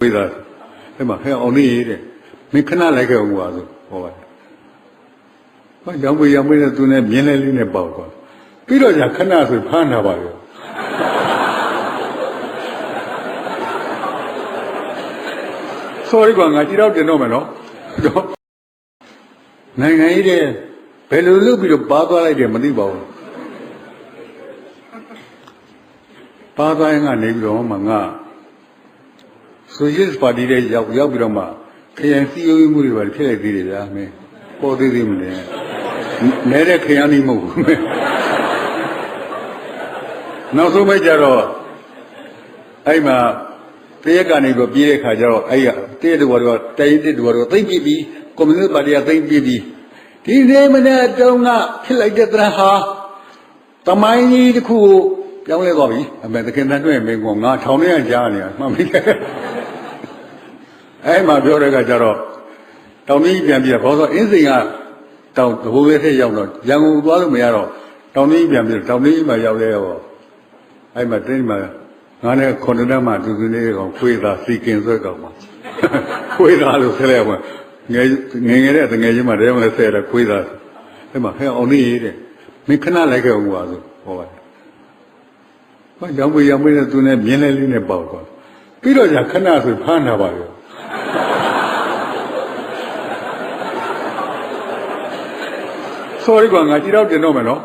为啥？哎嘛，还熬夜的，没看那来个我子，好吧？我养不的都那面来里那包括，比如讲看那是盘他吧哟。所以讲，我知道这弄没弄，那一点，白露露比如八多来点没得包，八多人家那个嘛啊。所以是把这些要不然嘛，看见西游木的话，看来对的啦，没，包对的没得，没得看见你木没。那时候没讲了，哎嘛，第一个那个毕业开讲了，哎呀，第二个我第一个我再比，我们是把这再比，今天我们中啊，起来这单哈，他妈你的苦。讲来搞比，没得跟他对没讲啊，朝年家呢，妈没得。哎嘛，表这个叫做，到你一边比，包括因此啊，到后来才要了，然后多都没有了，到你一边比，到你嘛要来哦，哎嘛真嘛，俺那可能那嘛就是那个回答谁跟谁搞嘛，回答就出来嘛，俺那等俺嘛这样来说的回答，哎嘛还熬夜的，没看那来个我子，好吧。我养不的都那面来里那包括，比如讲看那是盘他吧哟。所以讲，我知道这弄没弄，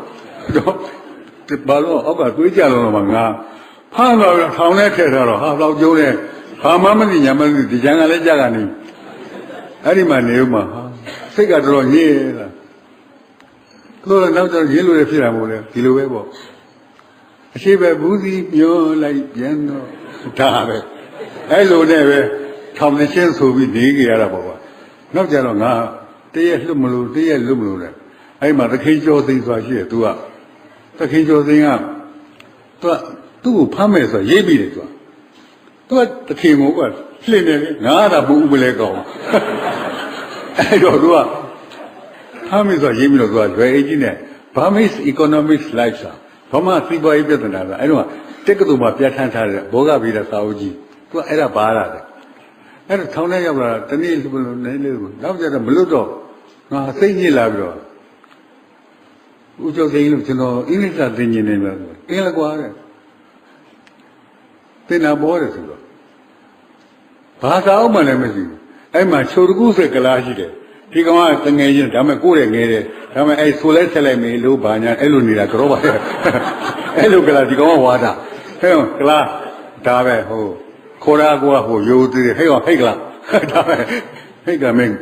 这把路我把对家了嘛啊，盘到厂内开了，哈老久嘞，哈妈妈的娘们的，讲俺来家干的，哎你妈牛嘛，谁家知道你了？可能这一路的皮然不嘞，一路微博。现在不是苗来变了，大呗，哎，路那呗，他们先收费那个了，爸爸。那家了啊，这也路不路，这也路不路的。哎妈，他开交生说些多啊，他开交生啊，都旁边说也比的多，他开我个，现在俺那不来搞，哎，多啊，他们说也比的多，所以今年旁边是 economics life 啊。ဘာမှစီးပွားရေးပြဿနာလားအဲ့တော့တက်ကတူမှာပြဋ္ဌာန်းထားတဲ့ဘောဂဗီဒစာအုပ်ကြီးသူကအဲ့ဒါပါလာတယ်အဲ့တော့ထောင်ထဲရောက်လာတနေ့လူလိုနေလေနောက်ကျတော့မလွတ်တော့ငါစိတ်ညစ်လာပြီးတော့ဦးကျော်စိန်လို့ကျွန်တော်အင်္ဂလိပ်စာသင်နေတယ်လို့အင်းလကွာတဲ့သင်တာပေါ်တယ်ဆိုတော့ဘာသာအုပ်မှလည်းမရှိဘူးအဲ့မှာချိုတကူစက်ကလားရှိတယ်ဒီကောင်ကတငယ်ချင်းဒါမဲ့ကိုယ်ရဲ့ငယ်တယ်ဒါမဲ့အဲ့ဆိုလဲဆက်လိုက်မေလို့ဘာညာအဲ့လိုနေတာကြောပါရဲ့အဲ့လိုကလားဒီကောင်ကဝါတာဟဲ့ကလားဒါပဲဟိုခေါ်တာကဟိုရိုးသေးတယ်ဟဲ့ဟဲ့ကလားဒါပဲဟဲ့ကမင်း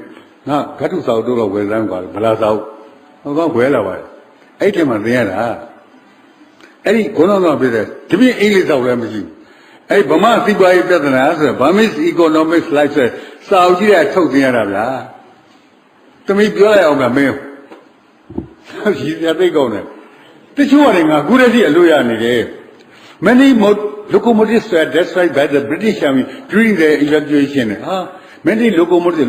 ငါဂတုစာတို့တော့ဝယ်စမ်းကွာဗလာစာဟိုကောင်ဝယ်လာပါအဲ့ဒီမှာသင်ရတာအဲ့ဒီဘုန်းတော်ကပြတဲ့ဒီပြင်းအင်္ဂလိပ်စာလည်းမရှိဘူးအဲ့ဗမာစီးပွားရေးပြဿနာဆိုတော့ Burmese economics life ဆိုစာအုပ်ကြီးကထုတ်သင်ရတာဗျာသမီးပြောလိုက်အောင်ကမင်းရည်ရသိကောင်းတယ်တချို့ကလည်းငါခုတည်းကအလို့ရနေတယ် many locomotives were destroyed by the British Army during the evacuation ဟာ many locomotives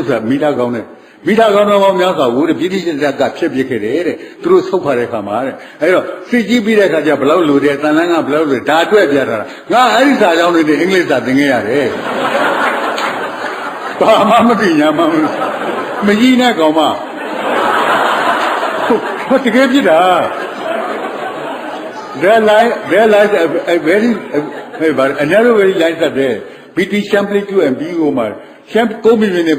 ဆိုတာမိသားကောင်းတယ်မိသားကောင်းတော့များစွာဝိုးတဲ့ပြည်ပြည်စစ်တပ်ကဖြစ်ဖြစ်ခဲ့တယ်တဲ့သူတို့ဆုတ်ခါတဲ့ခါမှာတဲ့အဲ့တော့စစ်ကြီးပြီးတဲ့ခါကျဘယ်လောက်လိုတယ်တန်လန်းကဘယ်လောက်လိုဒါအတွက်ပြထားတာငါအဲ့ဒီစာကြောင်းတွေအင်္ဂလိပ်စာသင်ခဲ့ရတယ်ဘာမှမသိညာမှမကြီးနဲ့ကောင်မဟိုတကယ်ဖြစ်တာ their life a very another very life that there British Champlain to and BO မှာ champ ကိုမီနဲ့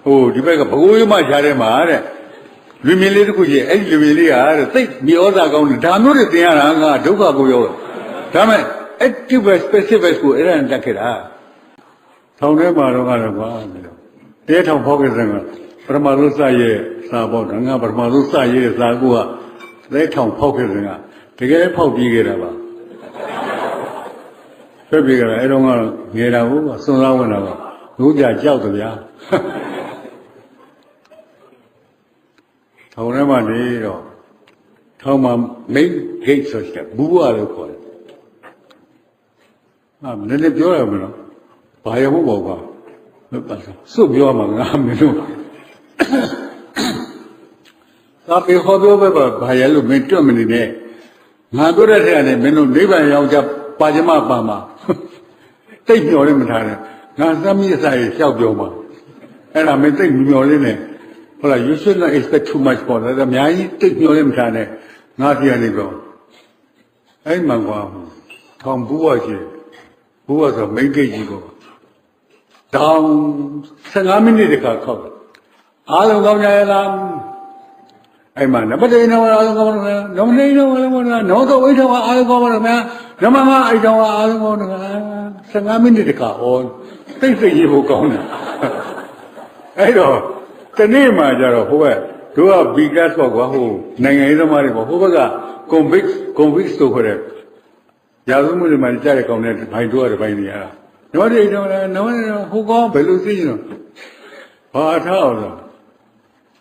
ဟိုဒီဘက်ကဘကိုးရမရှားထဲမှာတဲ့လူမြင်လေးတခုကြီးအဲ့ဒီလူမြင်လေးကတဲ့သိမြေဩဇာကောင်းတယ်ဒါမျိုးတွေသင်ရတာငါဒုက္ခကိုရောက်ဒါမဲ့ active specific ကိုအဲ့ဒါနဲ့တက်ခဲ့တာထောင်ထဲမှာတော့ကတော့ကွာတဲထောင်ဖောက်ခဲ့စံကပရမသုစရဲ့စာပေါ့ငါပရမသုစရဲ့စာကိုကတဲထောင်ဖောက်ခဲ့စံကတကယ်ဖောက်ပြီးခဲ့တာပါဖောက်ပြီးခဲ့တာအဲ့တော့ကငယ်တာဟုတ်စွန်စားဝင်တာပါလူကြကြောက်တယ်ဗျာထောင်ထဲမှာနေတော့ထောင်မှာ main gate ဆိုတဲ့ဘူးဘွားလို့ခေါ်တယ်နည်းနည်းပြောရမလို့ဘာရဖို့ပေါ့ကွာစွတ်ပြောမှာငါမင်းတို့သာပေဟောပြောပဲဘာရလို့မင်းတွတ်မနေနဲ့ငါပြောတဲ့ထက်ကနေမင်းတို့နိဗ္ဗာန်ရောက်ကြပါကြမပါမှာတိတ်မျောလည်းမထားနဲ့ ငါသမီးအစာရေလျှောက်ပြောမှာအဲ့ဒါမင်းသိမျောလေးနဲ့ဟုတ်လား you should not expect too much ပေါ့ဒါအများကြီးသိမျောလေးမထားနဲ့ငါစီရနေပြောအဲ့မှကွာထောင်ဘူးဝရှိဘူးဝဆိုမိတ်ကိတ်ကြီးပေါ့တောင်15မိနစ်တခါခောက်အားလုံးကောင်းကြရလားအဲ့မှာနမတေနောအားလုံးကောင်းတယ်နမတေနောအားလုံးကောင်းတယ်နောတော့ဝိထောင်အားလုံးကောင်းပါတော့ဗျာနမငါအဲ့တောင်အားလုံးကောင်းတယ်15မိနစ်တခါဟောသိစိတ်ရေးဖို့ကောင်းတယ်အဲ့တော့တနေ့မှကြတော့ဟိုဘက်တို့က biggest ပေါ့ကွာဟိုနိုင်ငံရေးသမားတွေပေါ့ဟိုဘက်က convict ဆိုခေါ်တဲ့ရာဇဝမှုတွေမှာကြားတဲ့ကောင်းတဲ့ဘိုင်တို့ကဘိုင်နေရတာတော့ဒီတော့ဟိုကောဘယ်လိုသိရင်တော့ဘာထားအောင်လဲ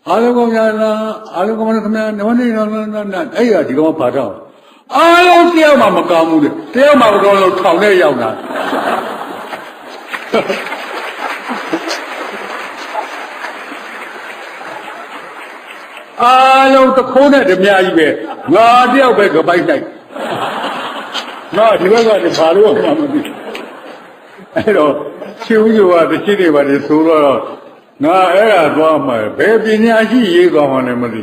အားလုံးကောင်းကြလားအားလုံးကောင်းပါခင်ဗျာတော့ဒီတော့အဲ့ရဒီကောင်ဘာထားအောင်အားလုံးတယောက်မှမကောင်းဘူးလေတယောက်မှမကောင်းလို့ထောင်ထဲရောက်တာအားလုံးတခိုးနဲ့ဓမြကြီးပဲငါတယောက်ပဲကပိုက်တိုက်ငါဒီဘက်ကဒီဘာလို့မှမသိအဲ့တော့ချီဦးကျော်ကတချိတွေပါလေဆိုတော့ငါအဲ့ဒါသွားမှာဘယ်ပညာရှိရေးသွားမှလည်းမသိ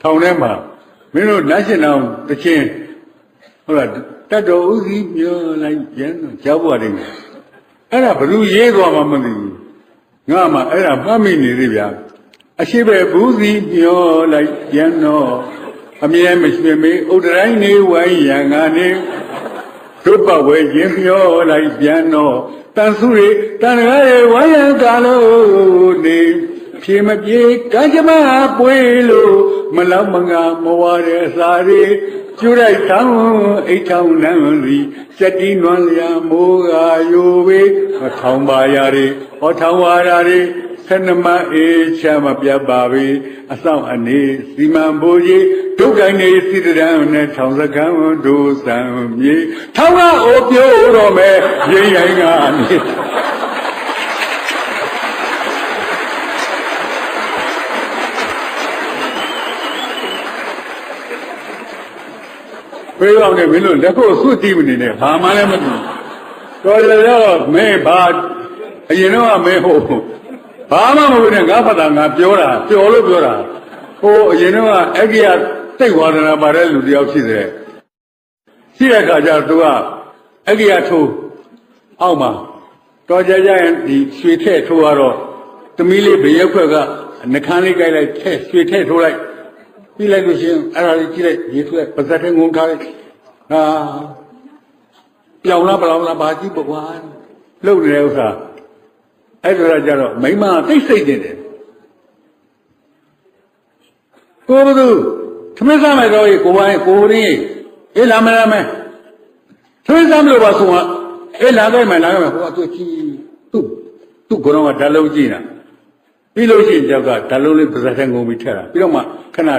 ထောင်ထဲမှာမင်းတို့လက်ရှင်အောင်တချင်းဟုတ်လားတတ်တော်ဥစည်းပြောလိုက်ပြန်ကြောက်ပါတယ်အဲ့ဒါဘလူရေးသွားမှမသိဘူးငါမှအဲ့ဒါမှတ်မိနေသေးဗျာအရှိပဲဘူးစီပြောလိုက်ပြန်တော့အမြဲမရှိမေဥဒတိုင်းနေဝိုင်းရန်ကနေတို့ပတ်ဝဲခြင်းပြောလိုက်ပြန်တော့တန်စုရီတန်ရရဲ့ဝိုင်းရန်ကလို့နေဖြေမပြေကကြမပွေလို့မလောက်မငါမဝါတဲ့စာရီကျွလိုက်တောင်းအိတ်ထောင်လမ်းလီစက်တီးနွမ်းလျာမိုးကယိုပေထောင်ပါရရီဟောထောင်ဝါရာရီဆနမအေချမပြတ်ပါပြီအဆောင်အနေစီမံဘိုးကြီးဒုက္ခိုင်းနေစိတ္တရံနဲ့ထောင်စကံဒုစံမြေထောင်ကအိုပြိုးတော်မယ်ရင်းရင်ကနေပြေအောင်နဲ့မင်းတို့လက်ဖို့စွတ်ကြည့်မနေနဲ့ဘာမှလည်းမသိတော်တယ်တော့မင်းဘာအရင်တော့မင်းဟုတ်ဘာမှမဟုတ်နဲ့ငါဖတ်တာငါပြောတာပျော်လို့ပြောတာဟိုအရင်တော့အဂိယတိတ်ဝါဒနာပါတဲ့လူတယောက်ရှိတယ်ရှိတဲ့အခါကျသူကအဂိယထိုးအောက်မှာတော်ကြကြရင်ဒီရွှေထည့်ထိုးတော့သမီးလေးဘေးရက်ခွက်ကနှခမ်းလေးကြိုက်လိုက်ထည့်ရွှေထည့်ထိုးလိုက်ပြီးလိုက်လို့ရှိရင်အဲ့ဒါလေးကြည့်လိုက်ရေထွက်ပါဇက်ထဲငုံထားလိုက်ဟာပြောင်းလားပလောင်လားဘာကြည့်ပေါ့ကွာလှုပ်နေတဲ့ဥစ္စာအဲ့ဒါကြတော့မိမသိစိတ်နေတယ်ကိုဘသူသမင်းစားမယ်တော့ကိုပိုင်းကိုရင်းအေးလာမလားမဲသမင်းစားမလို့ပါဆိုတော့အေးလာခဲ့မယ်လာခဲ့မယ်ဟိုအတူကြည့်သူ့ကိုတော့ဓာတ်လုံးကြည့်တာပြီးလို့ရှိရင်ကြောက်ကဓာတ်လုံးလေးပါဇက်ထဲငုံပြီးထက်တာပြီးတော့မှခဏ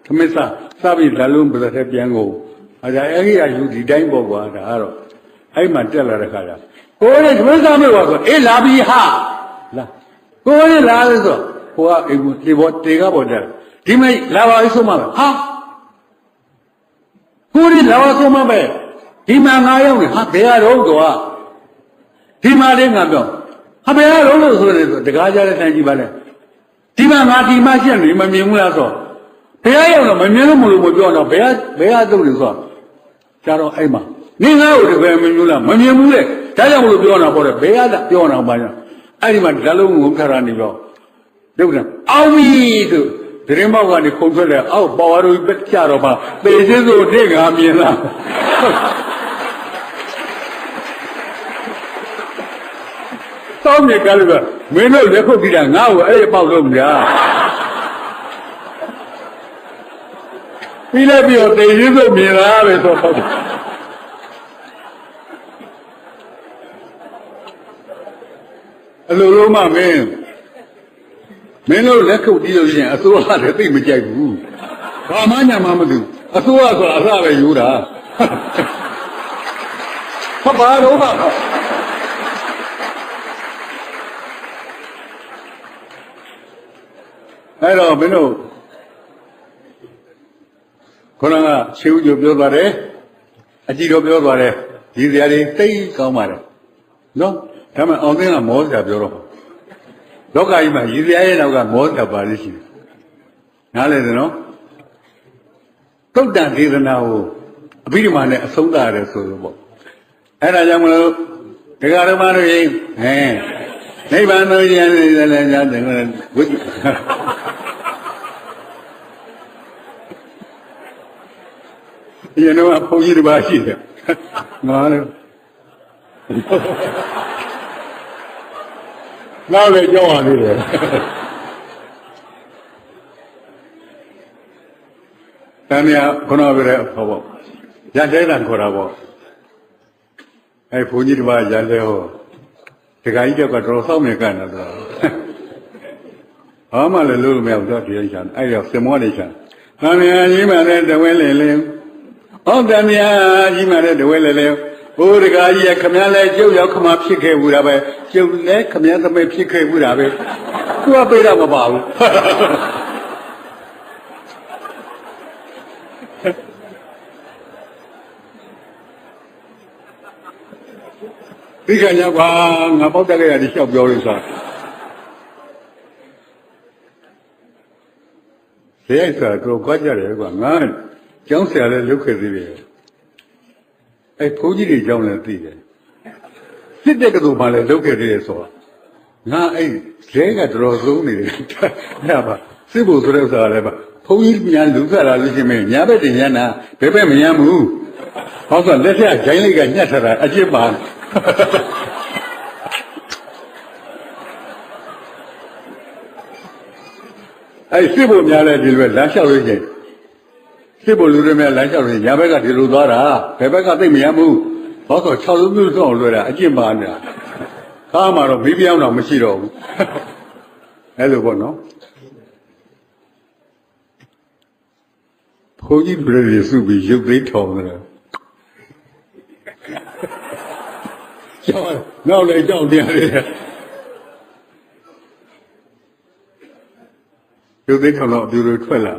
သမင်းစားပြီးဓာတ်လုံးပါဇက်ထဲပြန်ကုန်အဲ့ဒါအဲ့ဒီအယူဒီတိုင်းပေါ့ကွာဒါကတော့အဲ့မှတက်လာတဲ့ခါကျကိုယ်နဲ့သမင်းစားမလို့ပါဆိုအေးလာပြီးဟာလာကိုယ်နဲ့လာလို့ဆိုဟိုကအိမ်ဒီဘောတေကပေါ်တက်ဒီမိတ်လာပါဆိုမှဟာကိုယ်နဲ့လာပါဆိုမှပဲဒီမှာငါရောက်နေဟာဘယ်ရတော့တော့ဒီမှာလေးငါပြောဟာဘယ်ရတော့လို့ဆိုတယ်ဆိုတကားကြတဲ့တန်ကြီးပါလေဒီမှာငါဒီမှာရှက်နေမမြင်ဘူးလားဆိုဘယ်ရရောက်တော့မမြင်လို့မလို့မပြောတော့ဘယ်ရတုတ်လို့ဆိုကြတော့အဲ့မှာနင်းငါ့ကိုတပည့်မမြင်ဘူးလားမမြင်ဘူးလေဒါကြောင့်မလို့ပြောတာပေါ့လေဘယ်ရတာပြောတာပါညာအဲ့ဒီမှာဓာတ်လုံးကိုခါရနေတော့ဒုက္ခအောင်ပြီဆိုဒရင်မောက်ကနေခုံထွက်တယ်အောက်ပေါ်ရူပကြတော့မှပေစင်းဆိုနေငါမြင်လားတောင်းနေကြလို့ကမင်းတို့လက်ခုပ်ကြည့်တာငါ့ကိုအဲ့ဒီပေါက်လို့မလားပြီးလည်းပြီးတော့တေစင်းဆိုမြင်လားပဲဆိုတော့အလိုလိုမှမင်းတို့လက်ခုပ်တီးလို့ရှိရင်အစိုးရလည်းသိမကြိုက်ဘူးဘာမှညာမှမသိဘူးအစိုးရဆိုတာအစပဲယူတာဟာဘာလို့ပါအဲ့တော့မင်းတို့ခေါင်းကခြေဦးကျပြောသွားတယ်အကြည့်တော့ပြောသွားတယ်ဒီစရာတွေသိကောင်းပါတယ်နော် ဒါမှအောင်သိန်းကမောစရာပြောတော့လောကကြီးမှာရည်စရာရဲ့နောက်ကမောစရာပါလိမ့်ရှိတယ်နားလဲတယ်နော်သုတ်တန်ဒေသနာကိုအဘိဓမ္မာနဲ့အဆုံးသတ်ရတယ်ဆိုလို့ပေါ့အဲ့ဒါကြောင့်မလို့ဒကာဓမ္မတို့ရင်နိဗ္ဗာန်သို့ရန်လည်းညာတယ်ဝိဒီတော့ဘုန်းကြီးတစ်ပါးရှိတယ်ငါလည်းနောက်လည်းကြောက်ရသေးတယ်တန်မြာခုနကပြောတဲ့ဟောပေါ့ရန်တဲတန်ခေါ်တာပေါ့အဲဘုန်းကြီးတစ်ပါးရန်တဲဟောဒကာကြီးတော့ကတော့စောင့်နေကန်တာဘာမှလည်းလို့မရဘူးတော့ဒီချမ်းအဲ့တော့စင်မောနေချမ်းတန်မြာကြီးမှလည်းတဝဲလေလေဩတန်မြာကြီးမှလည်းတဝဲလေလေဘိုးဒကာကြီးကခမည်းလဲကျုပ်ရောက်ခမဖြစ်ခဲ့ဘူးတာပဲကျုပ်လည်းခမည်းသမိတ်ဖြစ်ခဲ့ဘူးတာပဲသူကပြေးတော့မပါဘူးဒီကညာကွာငါပေါက်တက်ခဲ့ရဒီလျှောက်ပြောလို့ဆိုတာဇေယျဆိုတာတော့ကြွားကြတယ်ကွာငါကျောင်းဆရာလည်းလုပ်ခဲ့သေးတယ်အဲဘုန်းကြီးတွေကျောင်းလည်းသိတယ်စစ်တဲ့ကတူမှလည်းလုပ်ခဲ့သေးတယ်ဆိုတာငါအဲ့ဇဲကတော်ဆုံးနေတယ်အဲ့ပါစစ်ဖို့ဆိုတဲ့ဥစ္စာလည်းပါဘုန်းကြီးများလူဆက်လာလို့ရှိရင်ညာဘက်တင်ရနာဘယ်ဘက်မရမ်းဘူးဟောဆိုလက်ထက်ဂျိုင်းလိုက်ကညှက်ထားတာအကျစ်ပါအဲ့စစ်ဖို့များလဲဒီလိုလမ်းလျှောက်လို့ရှိရင်စစ်ဖို့လူတွေများလမ်းလျှောက်လို့ညာဘက်ကဒီလိုသွားတာဘယ်ဘက်ကသိမရဘူးဟောဆို6လုံးမျိုးဆုံးလွှဲတာအကျင့်ပါနေတာခါမှတော့မိပြောင်းတော့မရှိတော့ဘူးအဲ့လိုပေါ့နော်ဘုန်းကြီးပြည်ရစုပြီးရုပ်သိမ်းထောင်တယ်ကျောင်းနောက်လည်းကြောက်တရားတွေရုပ်သိမ်းထောင်တော့အပြူလိုထွက်လာ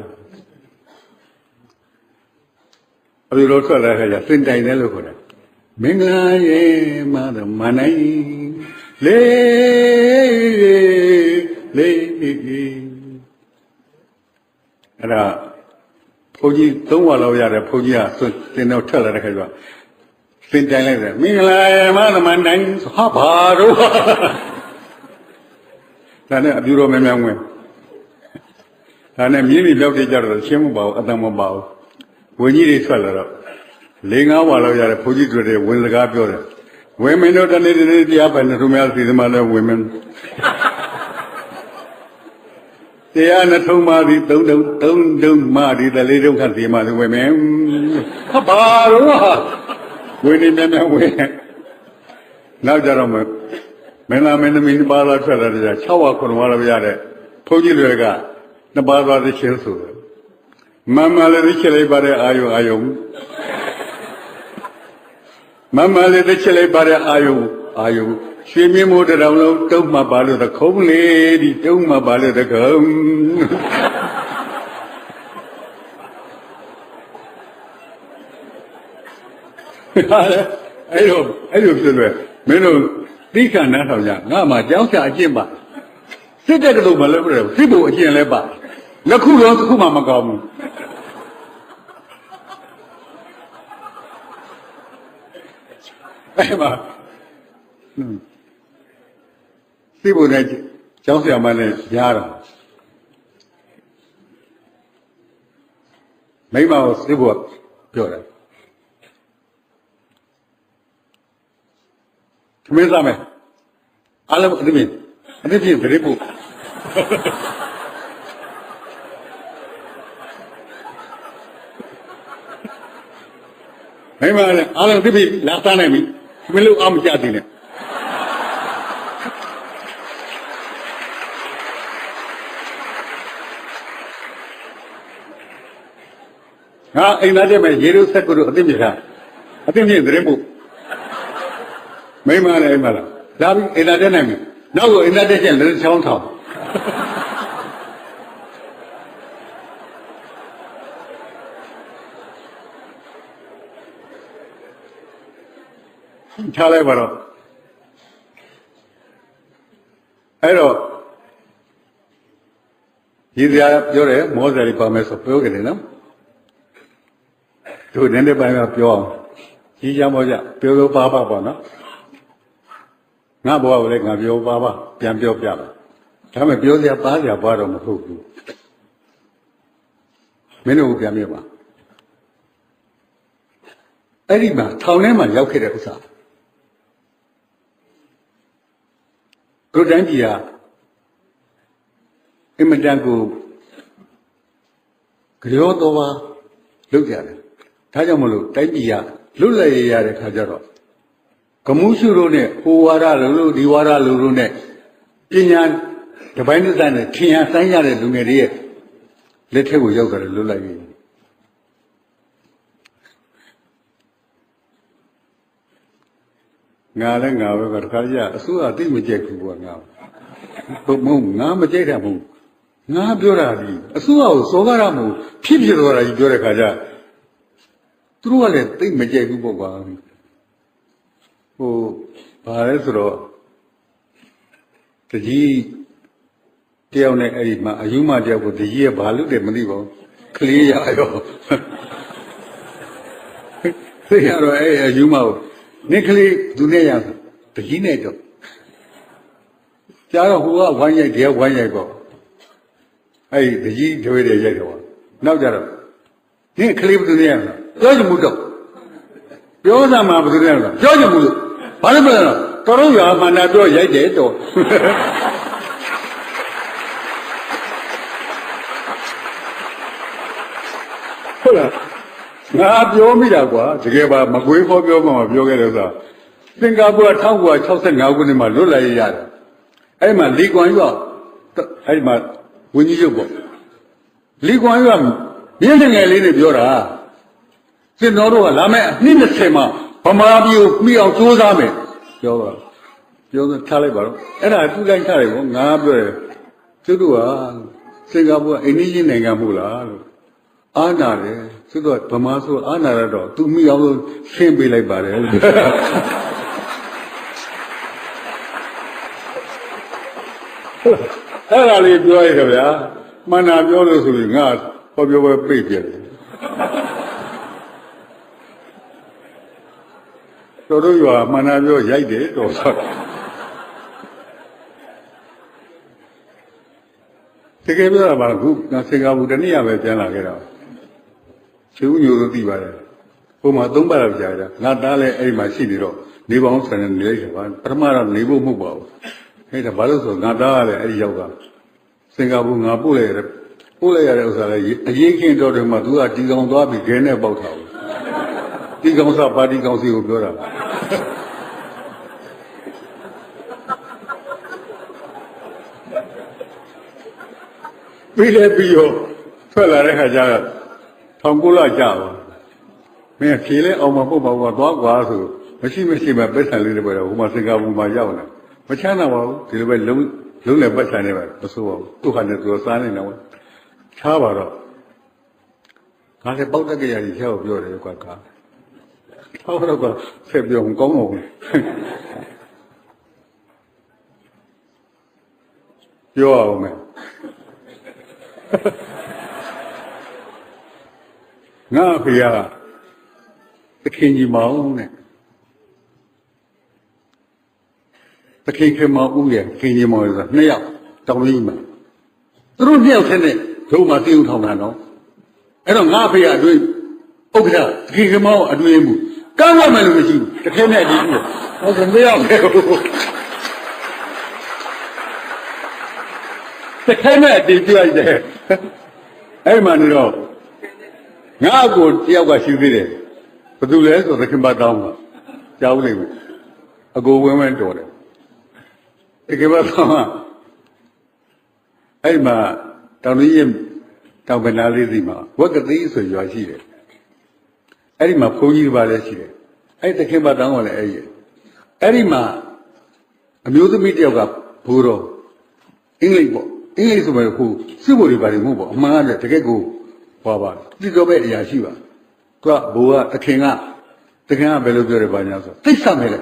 အပြူလိုထွက်လာခါကျစင်တိုင်တယ်လို့ခေါ်တယ်မင်္ဂလာရေမာသမနိုင်လေးအဲ့ဒါဘုန်းကြီး3ဝါလောက်ရတယ်ဘုန်းကြီးကသင်တော့ထွက်လာတဲ့ခါကျစင်တိုင်လိုက်တယ်မင်္ဂလာရေမာသမနိုင်ဟာဘာတော့ဒါနဲ့အပြူတော်များများဝင်ဒါနဲ့မြင်းမြလောက်တည်ကြတော့ရှင်းမပါဘူးအတန်မပါဘူးဝင်းကြီးတွေထွက်လာတော့4-5ဝါလောက်ရတယ်ဘုန်းကြီးတွေဝင်စကားပြောတယ်ဝင်မင်းတို့တနေ့တနေ့တရားပဲသူများစီသမားလည်းဝင်မင်းတရားနှထုံးပါသည်3တုံးမှသည်4တုံးခန့်စီမှလည်းဝင်မင်းဟာဘာတော့ဝင်နေမြဲဝင်နောက်ကြတော့မင်းလာမင်းသမီးပါလာထွက်လာတယ်6ဝါ9ဝါလောက်ရတဲ့ဘုန်းကြီးတွေက2ပါးသွားတဲ့ချင်းဆိုတယ်မမလည်းသိချလိုက်ပါတဲ့အာယုံမမလည်းသိချလိုက်ပါတဲ့အာယုံရွှေမြင့်မိုးတောင်လုံးတုံးမှပါလို့တခုံးလေးဒီတုံးမှပါလို့တခုံးအဲ့လိုဖြစ်လွယ်မင်းတို့သိခဏနားထောင်ကြငါမှကြောင်းချအကျင့်ပါစစ်တဲ့ကလေးမလုပ်ဘူးစစ်ဖို့အကျင့်လဲပါလက်ခုတော့တစ်ခုမှမကောင်းဘူးအဲ့မှာစစ်ဖို့နဲ့ကျောင်းဆရာမနဲ့ရားတော့မိမကိုစစ်ဖို့ပြောတယ်သမီးသားမယ်အားလုံးအသိပြင်ပြည့်ဖို့မိမလည်းအားလုံးသိပြီလာသားနိုင်ပြီမင်းတို့အားမကြသေးနဲ့ငါအိမ်သားတဲ့မဲ့ရေတို့ဆက်ကိုတို့အသိမြင်တာအသိမြင်တဲ့မှုမိမလည်းအိမ်မလားလာပြီအိမ်သားတဲ့နိုင်ပြီနောက်ကိုအိမ်သားတဲ့ကျန်လည်းချောင်းထောင်ထားလိုက်ပါတော့ အဲ့တော့ဒီစရာပြောတယ်မောစရာတွေပါမယ်ဆိုပြောကြတယ်နော်တို့နည်းနည်းပိုင်းကပြောအောင်ကြီးကြမောကြပြောလို့ပါပေါ့နော်ငါဘဝကိုလည်းငါပြောပါပြန်ပြောပြပါဒါမှပြောစရာပါစရာဘာတော့မဟုတ်ဘူးမင်းတို့ပြန်ပြပါအဲ့ဒီမှာထောင်ထဲမှာရောက်ခဲ့တဲ့ဥစ္စာတို့တိုင်းပြည်ကအင်မတန်ကိုကြောတော်ပါလုပ်ကြတယ်ဒါကြောင့်မလို့တိုင်းပြည်ကလွတ်လပ်ရတဲ့ခါကျတော့ကမှုရှုတို့နဲ့ဟိုဝါဒလို့ဒီဝါဒလို့နဲ့ပညာတပိုင်းတစ်ဆိုင်နဲ့ထင်ရဆိုင်ရတဲ့လူငယ်တွေရဲ့လက်ထက်ကိုရောက်ကြတယ်လွတ်လပ်ရေးငါလည်းငါပဲကတခါကျအစိုးရသိမကြိုက်ဘူးကွာငါမဟုတ်ငါမကြိုက်တာမဟုတ်ငါပြောတာဒီအစိုးရကိုစောကားရမဟုတ်ဖြစ်သွားတာကြီးပြောတဲ့ခါကျသူတို့ကလည်းသိမကြိုက်ဘူးပေါ့ကွာဟိုဘာလဲဆိုတော့တကြီးတယောက်နဲ့အဲ့ဒီမှာအယူမတယောက်ကိုတကြီးကဘာလုပ်တယ်မသိပါဘူးကလေးရရောသိရတော့အဲ့အယူမကိုနိကလေးသူနဲ့ရတကြီးနဲ့တော့ကြားတော့ဟိုကဝိုင်းရိုက်တယ်ဝိုင်းရိုက်ပေါ့အဲ့ဒီတကြီးတွေးတယ်ရိုက်တော့နောက်ကြတော့ဒီကလေးဘယ်သူနဲ့ရလဲပြောချင်မှုတော့ပြောစမ်းမှာဘယ်သူနဲ့ရလဲပြောချင်မှုလို့ဘာလို့မလဲတော့တော်ရွာမှန်တာပြောရိုက်တယ်တော့ဟုတ်လားငါပြောမိတာကွာတကယ်ပါမကွေးဖော်ပြောမှမပြောခဲ့တယ်ဆိုတာစင်ကာပူက1965ခုနှစ်မှာလွတ်လပ်ရေးရတယ်အဲ့မှာလီကွမ်ရွာအဲ့ဒီမှာဝင်းကြီးရုပ်ပေါ့လီကွမ်ရွာမြင်းငယ်လေးတွေပြောတာစင်တော်တို့ကလာမဲ့အနှစ်20မှာဗမာပြည်ကိုမိအောင်ကြိုးစားမယ်ပြောတော့ပြောတော့ထားလိုက်ပါတော့အဲ့ဒါသူ့တိုင်းထားတယ်ပေါ့ငါပြောတယ်သူတို့ကစင်ကာပူကအိန္ဒိယနိုင်ငံမို့လားလို့အားနာတယ်သူတို့ဗမာဆိုအားနာရတော့သူမိအောင်ရှင်းပေးလိုက်ပါတယ်အဲ့ဒါလေးပြောရတယ်ဗျာမှန်တာပြောလို့ဆိုရင်ငါဟောပြောပဲပြည့်ပြတယ်တော်တို့ရွာမှန်တာပြောရိုက်တယ်တော်ဆိုတကယ်ပြောတာပါခုစင်ကာပူတနေ့ရပဲပြန်လာခဲ့တာချူညိုလို့သိပါတယ်ဟိုမှာ3ပတ်လောက်ကြာတာငါသားလည်းအဲ့ဒီမှာရှိနေတော့နေပေါင်းဆန်နေလိုက်တယ်ပါပထမတော့နေဖို့မဟုတ်ပါဘူးအဲ့ဒါဘာလို့ဆိုငါသားကလည်းအဲ့ဒီရောက်ကစင်ကာပူငါပို့လိုက်ရတဲ့ဥစ္စာလည်းအရေးခင်တော်တယ်မှာသူကတီကောင်သွားပြီးခင်းနဲ့ပေါက်ထားဘူးတီကောင်စားပါတီကောင်စီကိုပြောတာပြီးလဲပြီးရောထွက်လာတဲ့ခါကျတော့19လကြာပါမင်းဖြေလဲအောင်မပုတ်ပါဘူးသွားကွာဆိုမရှိပဲပတ်စံလေးတွေပဲတော့ဟိုမှာစင်ကာပူမှာရောက်လာမချမ်းသာပါဘူးဒီလိုပဲလုံးလည်းပတ်စံနေပါမဆိုးပါဘူးသူ့ဟာနဲ့သူစားနေတာပေါ့ချားပါတော့ငါလည်းပေါက်တက်ကြရည်ချောက်ပြောတယ်ကွာဟောတော့ကဆက်ပြောကောင်းအောင်ပြောအောင်မယ်ငါဖေရသခင်ကြီးမောင်နဲ့သခင်ခင်မောင်ဦးရဲ့ခင်ကြီးမောင်ဆိုတာ2ယောက်တောင်းလေးမှာသူတို့2ယောက်ထဲနဲ့ဒုံမှာတည်ုံထောင်တာနော်အဲ့တော့ငါဖေရအတွင်းဥက္ကဋ္ဌသခင်ခင်မောင်အတွင်းမှုကမ်းဝတ်မယ်လို့မရှိဘူးတစ်ခဲနဲ့အတူတူဟောဆို2ယောက်ပဲတစ်ခဲနဲ့အတူတူလိုက်တယ်အဲ့မှနေတော့ငါ့ကိုတယောက်ကရှိသေးတယ်ဘယ်သူလဲဆိုသခင်ပါတောင်းမှာကြားဦးလိမ့်မယ်အကိုဝင်းတော်တယ်သခင်ပါတောင်းကအဲ့မှာတောင်ကြီးရဲ့တောင်ပနာလေးစီမှာဝက်ကတိဆိုရွာရှိတယ်အဲ့ဒီမှာဘုန်းကြီးတစ်ပါးလည်းရှိတယ်အဲ့သခင်ပါတောင်းကလည်းအဲ့ဒီမှာအမျိုးသမီးတယောက်ကဘိုးတော်အင်္ဂလိပ်ပေါ့အင်္ဂလိပ်ဆိုမှခုစစ်ဘိုလ်တွေပါနေမှုပေါ့အမှန်ကလည်းတကယ်ကိုဟောပါတိတော်ပဲအရာရှိပါသူကဘိုးကသခင်ကဘယ်လိုပြောတယ်ဘာညာဆိုသိစမယ်လေ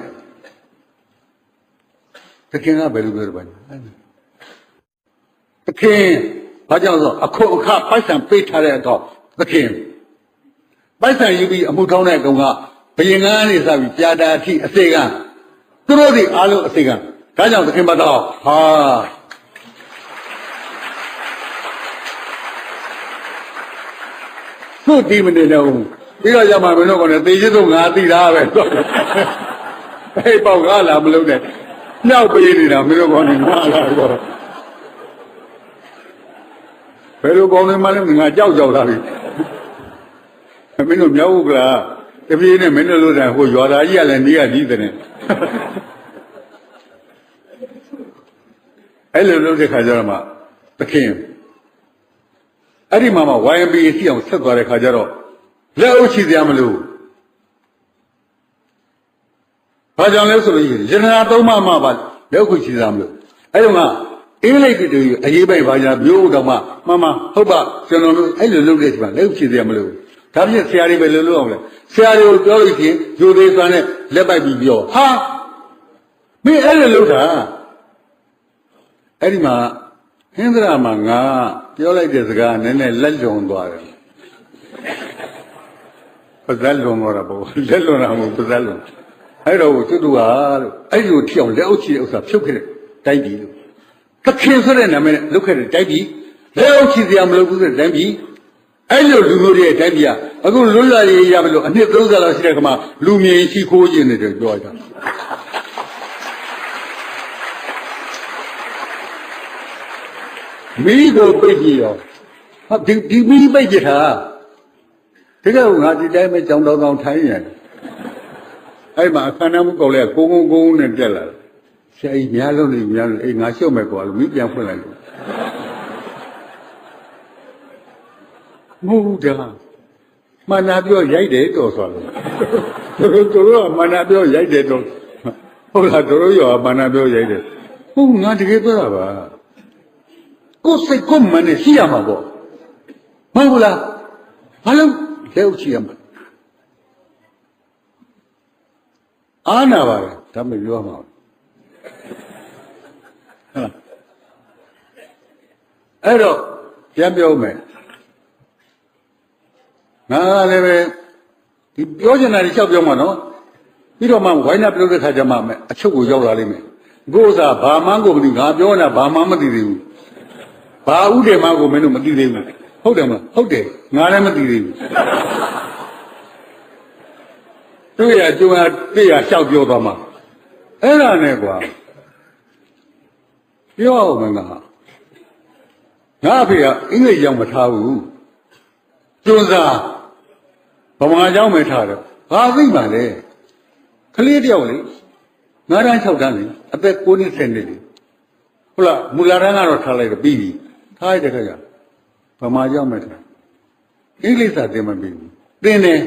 သခင်ကဘယ်လိုပြောတယ်ဘာညာ ခင်ဘာကြောင့်ဆိုအခုအခပိုက်ဆံပေးထားတဲ့အတော့သခင်ပိုက်ဆံယူပြီးအမှုထောင်းတဲ့ကောင်ကဘယင်ကန်းနေစပြီးကြာတာအထိအစေကသူတို့တွေအားလုံးအစေကဒါကြောင့်သခင်မတော်ဟာသူ့ဒီမနေတော့ပြီးတော့ရမှာမင်းတို့ကလည်းသေချစ်ဆုံးငါသိတာပဲအဲ့ပေါက်ကားလာမလုံးနဲ့နှောက်ပေးနေတာမင်းတို့ကလည်းငါလာတော့ဘယ်လိုကောင်းနေမှလဲငါကြောက်လာပြီမင်းတို့မြောက်ဥက္ကလာတပြေးနဲ့မင်းတို့လို့တဲ့ဟိုရွာသားကြီးကလည်းနေရကြီးတဲ့အဲ့လိုလုပ်တဲ့ခါကျတော့မှသခင်အဲ့ဒီမှာမှ YMBA စီအောင်ဆက်သွားတဲ့ခါကျတော့လက်အုပ်ချစရာမလိုဘာကြောင့်လဲဆိုလို့ရတနာသုံးပါးမှပါလက်အုပ်ချစရာမလိုအဲ့တော့ကအင်္ဂလိပ်တူအရေးပိုက်ဘာညာမျိုးတော့မှမဟုတ်ပါကျွန်တော်တို့အဲ့လိုလုပ်တဲ့ဒီမှာလက်ဥချစရာမလိုဒါပြည့်ဆရာတွေပဲလို့လုပ်အောင်လဲဆရာတွေကိုပြောလို့ချင်းယူသေးစွာနဲ့လက်ပိုက်ပြီးပြောဟာမင်းအဲ့လိုလုပ်တာအဲ့ဒီမှာဟင်္ဒရာမှာငါပြောလိုက်တဲ့စကားနည်းနည်းလက်လွန်သွားတယ်ပဇက်လွန်တော့တာပေါ့လက်လွန်တာမဟုတ်ပဇက်လွန်အဲ့တော့ကျွတ်တူဟာလို့အဲ့ဒီကိုထီအောင်လက်အုပ်ချတဲ့ဥစ္စာဖြုတ်ခဲ့တဲ့တိုက်ပြီလို့သခင်ဆိုတဲ့နာမည်နဲ့လုတ်ခဲ့တဲ့တိုက်ပြီလက်အုပ်ချစရာမလိုဘူးဆိုတဲ့တိုက်ပြီအဲ့လိုလူမျိုးတွေရဲ့တိုက်ပြီကအခုလွတ်လပ်ရေးရမလို့အနှစ်30လောက်ရှိတဲ့ခါမှာလူမြင်ရှိခိုးခြင်းတွေပြောကြမိကိုပိတ်ကြည့်ရောဟာဒီမိပိတ်ကြတာတကယ်ကငါဒီတိုင်းပဲကြောင်တော်ထိုင်းရတယ်အဲ့မှာအခမ်းအနားမှုကောက်လဲကုန်းနဲ့တက်လာဆရာကြီးများလုံးနေများလုံးအေးငါရှုပ်မယ်ကွာလို့မိပြန်ဖွင့်လိုက်လို့မဟုတ်တာမနာပြောရိုက်တယ်တော်ဆိုလို့တို့ကမနာပြောရိုက်တယ်တော်ဟုတ်လားတို့ရောမနာပြောရိုက်တယ်ဟုတ်ငါတကယ်ပြောတာပါကိုယ်စိတ်ကိုမနဲ့ရှိရမှာပေါ့မဟုတ်ဘူးလားဘာလို့လဲဥချီရမှာအာနာပါလေဒါမှပြောမှာအဲ့တော့ပြန်ပြောမယ်ငါလည်းပဲဒီပြောချင်တာတွေလျှောက်ပြောမှာနော်ပြီးတော့မှဝိုင်းနာပြုတ်တဲ့ခါကျမှအချုပ်ကိုရောက်လာလိမ့်မယ်ကိုယ်စားဘာမှကိုမသိငါပြောနေတာဘာမှမသိသေးဘူးဘာဥဒေမှကိုမင်းတို့မသိသေးဘူးဟုတ်တယ်မလားဟုတ်တယ်ငါလည်းမသိသေးဘူးတွေ့ရကြုံရသိရလျှောက်ပြောသွားမှာအဲ့ဒါနဲ့ကွာပြောအောင်မငါအဖေကအင်္ဂလိပ်ရောက်မထားဘူးကျွန်းစားဗမာကျောင်းပဲထားတယ်ဘာသိမှလဲကလေးတယောက်လေ9တန်း6တန်းလေအသက်9နှစ်10နှစ်လေဟုတ်လားမူလာတန်းကတော့ထားလိုက်တော့ပြီးပြီထားလိုက်တဲ့ခါကျဗမာကျောင်းပဲထားအင်္ဂလိပ်စာသင်မပြီးဘူးသင်တယ်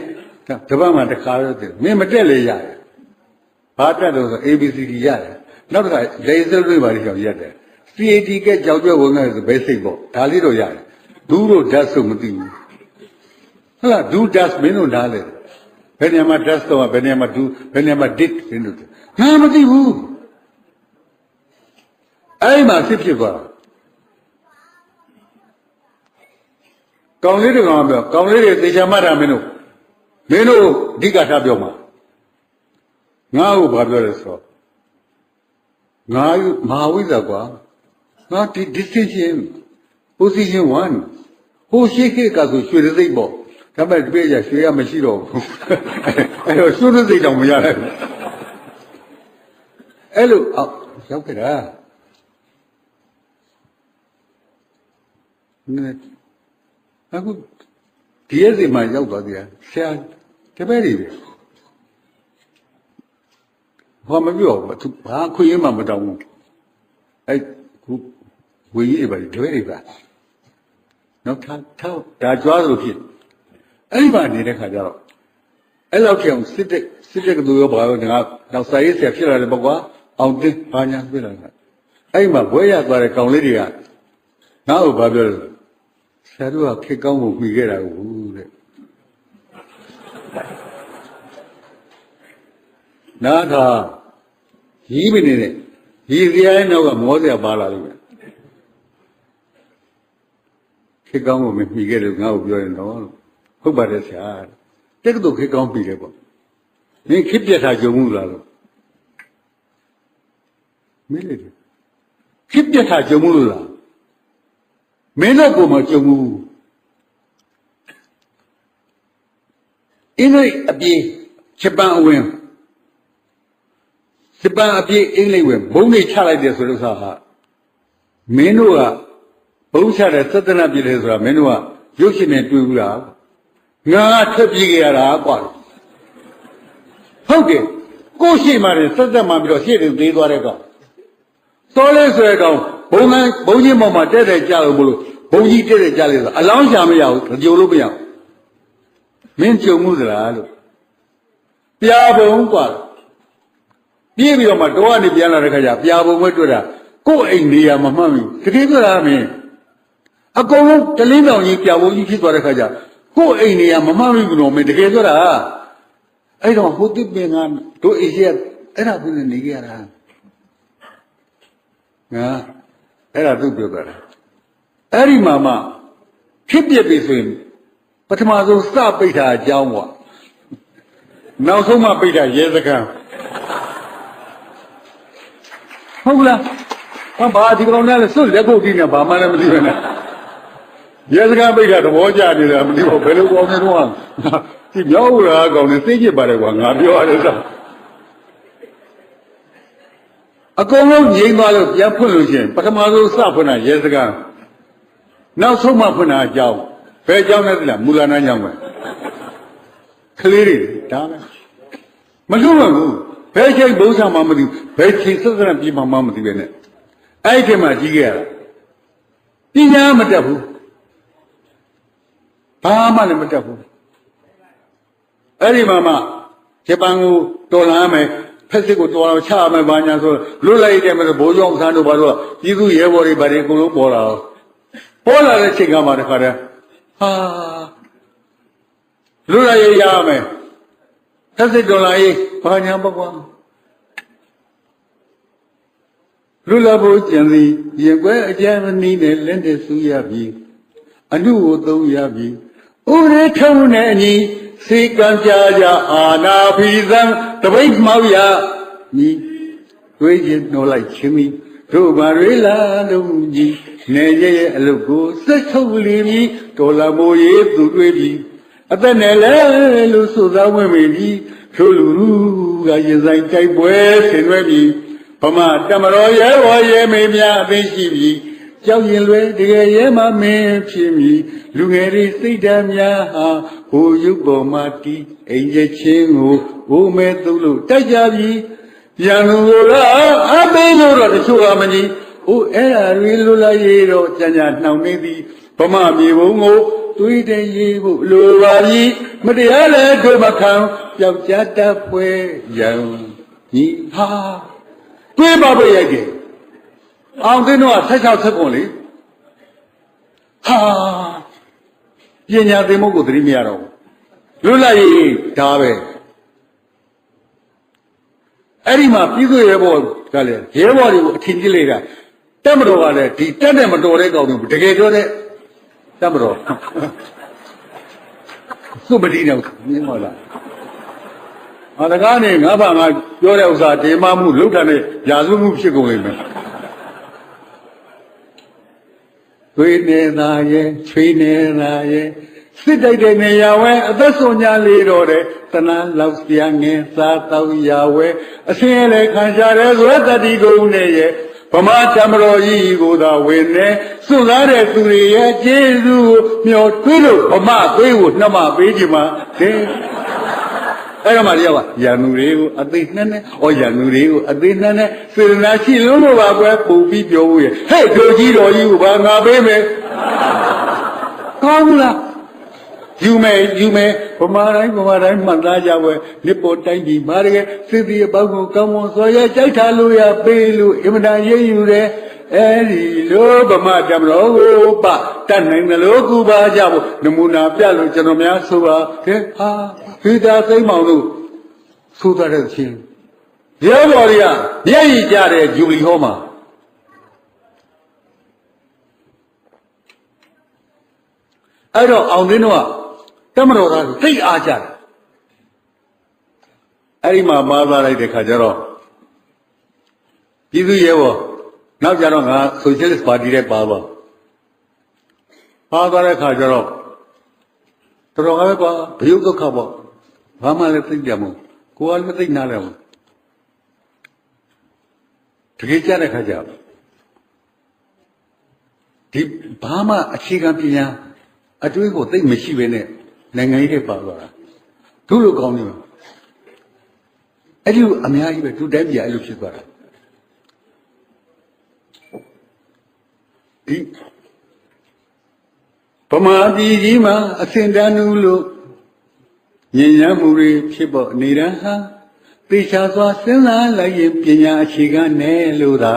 တပတ်မှတစ်ခါတော့သင်မင်းမတက်လေရတယ်ဘာတက်လို့ဆို ABCD ရတယ်နောက်တစ်ခါလေစလွှဲပါလိမ့်ရောက်ရတယ်CAT ကကြောက်ကြဝင်နေဆိုဘယ်စိတ်ပေါ့ဒါလေးတော့ရတယ်ဒူးတို့ဓာတ်ဆိုမသိဘူးဟုတ်လားဒူးဓာတ်မင်းတို့နားလေဘယ်နေရာမှာဓာတ်တော့ဘယ်နေရာမှာဒူးဘယ်နေရာမှာ dit မင်းတို့ငါမသိဘူးအဲ့မှာဖြစ်သွားတာကောင်းလေးတွေကောင်ပြောကောင်းလေးတွေသေချာမှတ်တာမင်းတို့အဓိကထားပြောမှာငါ့ကိုဘာပြောလဲဆိုတော့ငါမဟာဝိဇ္ဇာကွာငါဒီ distinction position 1ဟိုရှိခေတ်ကဆိုရွှေသိပ်ပေါ့ဒါပေမဲ့ဒီပြည့်ရရွှေရမရှိတော့ဘူးအဲ့တော့ရွှေသိပ်တောင်မရနိုင်ဘူးအဲ့လိုရောက်ခဲ့တာအခုဒီရက်စီမှာရောက်သွားသေးတယ်ဆရာတပည့်တွေပဲဘာမပြောဘူးဘာခွင့်ရမှမတောင်းဘူးအဲ့ခုဝေကြီးတွေပါတပည့်တွေပါနောက်ထားဒါကြွားလို့ဖြစ်အဲ့ဒီမှာနေတဲ့ခါကျတော့အဲ့လောက်ကြောင်စစ်တဲ့ကတူရောဘာလို့ငါနောက်စာရေးဆရာဖြစ်လာတယ်ပေါ့ကွာအောင်သိဘာညာပြလာတာအဲ့မှာဘွဲရသွားတဲ့ကောင်လေးတွေကငါ့ကိုဘာပြောလဲဆရာတို့ကခေကောင်းကိုပြီးခဲ့တာကိုတဲ့နားသာရီးမနေတဲ့ရီးစရာရဲ့နောက်ကမောစရာပါလာလိမ့်မယ် ခေတ်ကောင်းကိုမမှီခဲ့လို့ငါ့ကိုပြောရင်တော့ဟုတ်ပါတယ်ဆရာတက္ကသိုလ်ခေတ်ကောင်းပြီလေပေါ့မင်းခေတ်ပြတ်တာကြုံမှုလားလို့မင်းလေခေတ်ပြတ်တာကြုံမှုလို့လားမင်းတို့ကမှကြုံမှုအင်းလေးအပြေးဂျပန်အဝင်ဂျပန်အပြေးအင်္ဂလိပ်ဝင်ဘုံတွေချလိုက်တယ်ဆိုလို့ဟာမင်းတို့ကဘုံချတဲ့သတ္တနာပြည့်တယ်ဆိုတာမင်းတို့ကရုပ်ရှင်နဲ့တွေ့ဘူးလားငါထွက်ပြေးကြရတာကွာဟုတ်တယ်ကိုရှိမှလည်းစက်သက်မှပြီးတော့ရှေ့တွေသေးသွားတဲ့ကောင်စောလဲဆွဲကောင်ဘုံကြီးပေါ်မှာတက်တယ်ကြလို့မလို့ဘုံကြီးတက်တယ်ကြလေဆိုအလောင်းရှာမရဘူးကြုံလို့မရဘူးမင်းကြုံမှုသလားလို့ပြာဘုံကွာပြေးပြီးတော့မှတော့ကနေပြန်လာတဲ့ခါကျပြာဘုံပဲတွေ့တာကိုယ့်အိမ်နေရာမမှတ်ဘူးတကယ်ကြတာမင်းအကုန်လုံးတလင်းတောင်ကြီးပြာဘုံကြီးဖြစ်သွားတဲ့ခါကျကိုယ့်အိမ်နေရာမမှတ်ဘူးလို့မင်းတကယ်ကြတာအဲ့တော့ဟိုတစ်ပင်ကတို့အိမ်ရှိအဲ့ဒါကိုနေကြရတာငါအဲ့ဒါသူပြောတာအဲ့ဒီမှာမှဖြစ်ပြပြီဆိုရင်ပထမဆုံးစပိတ်တာအကြောင်းပေါ့နောက်ဆုံးမှပိတ်တာရဲစခန်းဟုတ်လားဘာဒီကောင်နဲ့စွတ်လက်ကုတ်ကြီးနဲ့ဘာမှလည်းမသိပဲနဲ့ရဲစခန်းပိတ်တာသဘောကျနေတာမသိဘူးဘယ်လိုကောင်းနေတော့ဒီမြောက်ဦးလားကောင်းနေသိကျစ်ပါတယ်ကွာငါပြောရတယ်ဆိုအကုန်လုံးငြိမ်းသွားလို့ပြန်ဖွင့်လို့ရှိရင်ပထမဆုံးစဖွင့်တာရဲစခန်းနောက်ဆုံးမှဖွင့်တာအကြောင်းဘယ်အကြောင်းလဲသိလားမူလနာကြောင့်ပဲကလေးတွေဒါပဲမလွတ်တော့ဘူးဘယ်ချိန်ဘုရားမှမသိဘူးဘယ်ချိန်စသရပြေမှမသိပဲနဲ့အဲ့ဒီမှာကြီးခဲ့ရတာပညာမတတ်ဘူးဘာမှလည်းမတတ်ဘူးအဲ့ဒီမှာမှဂျပန်ကိုတော်လာမယ်ဖက်စစ်ကိုတော်လာချရမယ်ဘာညာဆိုလွတ်လိုက်တယ်မယ်ဘိုးကျောင်းဆန်းတို့ဘာလို့ပြည်သူရဲဘော်တွေဘာတွေအကုန်လုံးပေါ်လာပေါ်လာတဲ့ချိန်ကမှတခါတည်းဟာလွတ်လိုက်ရမယ်ဖက်စစ်တော်လာရေးဘာညာပေါ့ကွာလွတ်လပ်ဖို့ကြံစီရင်ကွဲအကြမ်းမနီးနဲ့လက်နဲ့ဆူရပြီအမှုကိုသုံးရပြီဥရေထုံးနဲ့အညီစေကံကြကြအာနာဖီဇံတပိတ်မောက်ရညီတွေးရင်နှောလိုက်ချင်းမီတို့ဘာတွေလာလုံးကြီးနေရဲ့အလုတ်ကိုစက်ထုတ်လီပြီးတော်လာမိုးရေးသူတွေးပြီးအသက်နဲ့လဲလို့ဆိုသားဝင်ပြီထိုလူကရင်ဆိုင်တိုက်ပွဲဆင်နွှဲပြီးဗမာတမတော်ရဲဘော်ရဲမေများအသိရှိပြီးကြောက်ရင်လွယ်တကယ်ရဲမမင်းဖြစ်မည်လူငယ်တွေစိတ်ဓာတ်များဟာဟိုရုပ်ပေါ်မှာတီးအိမ်ရဲ့ချင်းကိုဘိုးမဲသုံးလို့တိုက်ကြပြီရန်သူကိုလားအသေးလို့တော့တချို့ကမကြီးအိုးအဲ့ဒါတွေလွတ်လာရတော့ကြံကြနှောင်နေသည်ဗမာမြေဘုံကိုတွေးတဲ့ရေးဖို့လိုပါပြီမတရားလည်းတို့မခံပျောက်ကြတတ်ပွဲရန်ညီဟာတွေးပါပဲရိုက်တယ်အောင်သိတော့16ဆက်ကုန်လေဟာပညာသင်ဖို့ကိုသတိမရတော့ဘူးလွတ်လိုက်ရေးဒါပဲအဲ့ဒီမှာပြည်သူရဲဘော်ကလည်းရဲဘော်တွေကိုအထင်ကြီးလိုက်တာတက်မတော်ကလည်းဒီတက်တဲ့မတော်တဲ့ကောင်တွေတကယ်ပြောတဲ့တက်မတော်သူ့မတည်တော့မြင်မလားအတကားနဲ့ငါဘာငါပြောတဲ့ဥစ္စာဒေမမှုလှုပ်တာနဲ့ရာဇဝမှုဖြစ်ကုန်လိမ့်မယ်သွေးနေတာရဲ့ချွေးနေတာရဲ့စစ်တိုက်တဲ့နေရာဝဲအသက်ဆုံးညာလေးတော့တဲ့တဏှာလောက်စရာငယ်စားတော့ရာဝဲအစင်းလည်းခံကြတယ်ဆိုတတိကုန်းနဲ့ရဲ့ဗမာဓမ္မတော်ကြီးကိုသာဝင်နေစွန့်စားတဲ့သူတွေရဲ့ကျေးဇူးကိုမျှော်တွေးလို့ဗမာသွေးကိုနှမပေးကြမှာတဲ့အဲ့တော့မှတယောက်ကရန်သူတွေကိုအသိနှက်နဲ့ရန်သူတွေကိုအသိနှက်နဲ့စေတနာရှိလို့လို့ပါကွယ်ပုံပြီးပြောဖို့ရဲ့ဟဲ့တို့ကြီးတော်ကြီးကိုဘာငါပေးမယ်ကောင်းဘူးလားယူမယ်ဗမာတိုင်းမှတ်သားကြွယ်နှစ်ပေါ်တိုင်းပြည်မာတကယ်စစ်တီအပေါင်းကိုကောင်းမွန်စွာရကြိုက်ထားလို့ရပေးလို့အင်မတန်ရည်ယူတယ်အဲဒီလိုဗမာဓမ္မတော်ကိုတတ်နိုင်တယ်လို့ကူပါကြဖို့နမူနာပြလို့ကျွန်တော်များဆိုပါခဲဟာဖေတာသိမ့်မောင်တို့ဆိုတဲ့ချင်းရဲဘော်တွေကမျက်ရည်ကြတဲ့ဂျူလီဟောမှာ အဲ့တော့အောင်သိန်းတော့တမတော်သားသိအားကြတယ်အဲ့ဒီမှာပါသွားလိုက်တဲ့ခါကျတော့ပြည်သူရဲဘော်နောက်ကြတော့ငါ Socialist Party တဲ့ပါသွားတဲ့ခါကျတော့တော်ကပဲကွာဘယုတ်ဒုက္ခပေါ့ဘာမှလည်းသိကြမို့ကိုယ်ကလည်းသိနာတယ်မို့တကယ်ကြတဲ့ခါကျဒီဘာမှအခြေခံပညာအတွေးကိုသိမရှိဘဲနဲ့နိုင်ငံရေးတွေပါသွားတာသူ့လိုကောင်းနေမှာအဲ့ဒီအများကြီးပဲသူတိုင်းပြည်အဲ့လိုဖြစ်သွားတာဒီဗမာပြည်ကြီးမှာအစင်တန်းလို့ညဉ့်ညမ်းမှုတွေဖြစ်ပေါ်နေတာဟာသေချာစွာစဉ်းစားလိုက်ရင်ပညာအခြေခံနဲ့လို့သာ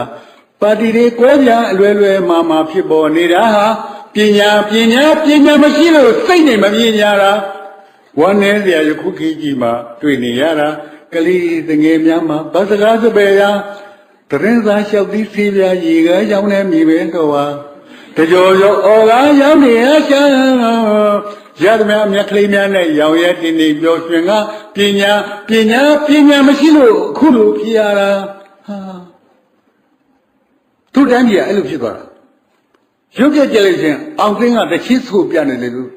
ပါတီတွေကွဲပြားအလွယ်လွယ်မှာဖြစ်ပေါ်နေတာဟာပညာမရှိလို့စိတ်နဲ့မမြင်ကြတာဝမ်းနည်းစရာယခုခေတ်ကြီးမှာတွေ့နေရတာကလေးတငယ်များမှာဗတ်စကားစပယ်ရာတရင်စားလျှောက်သီးဆေးပြားရေခဲရောင်းနေမိပဲတော့ဟာတကြောရောအော်ကားရောင်းနေရရှာရသမျှမြက်ကလေးများနဲ့ရောင်ရဲတင်းနေပြောရှင်ကပညာမရှိလို့အခုလိုဖြစ်ရတာဟာသူ့တိုင်းပြည်အဲ့လိုဖြစ်သွားတာရုပ်ပြကြလိုက်ချင်းအောင်သိန်းကတချင်းဆိုပြနေတယ်လို့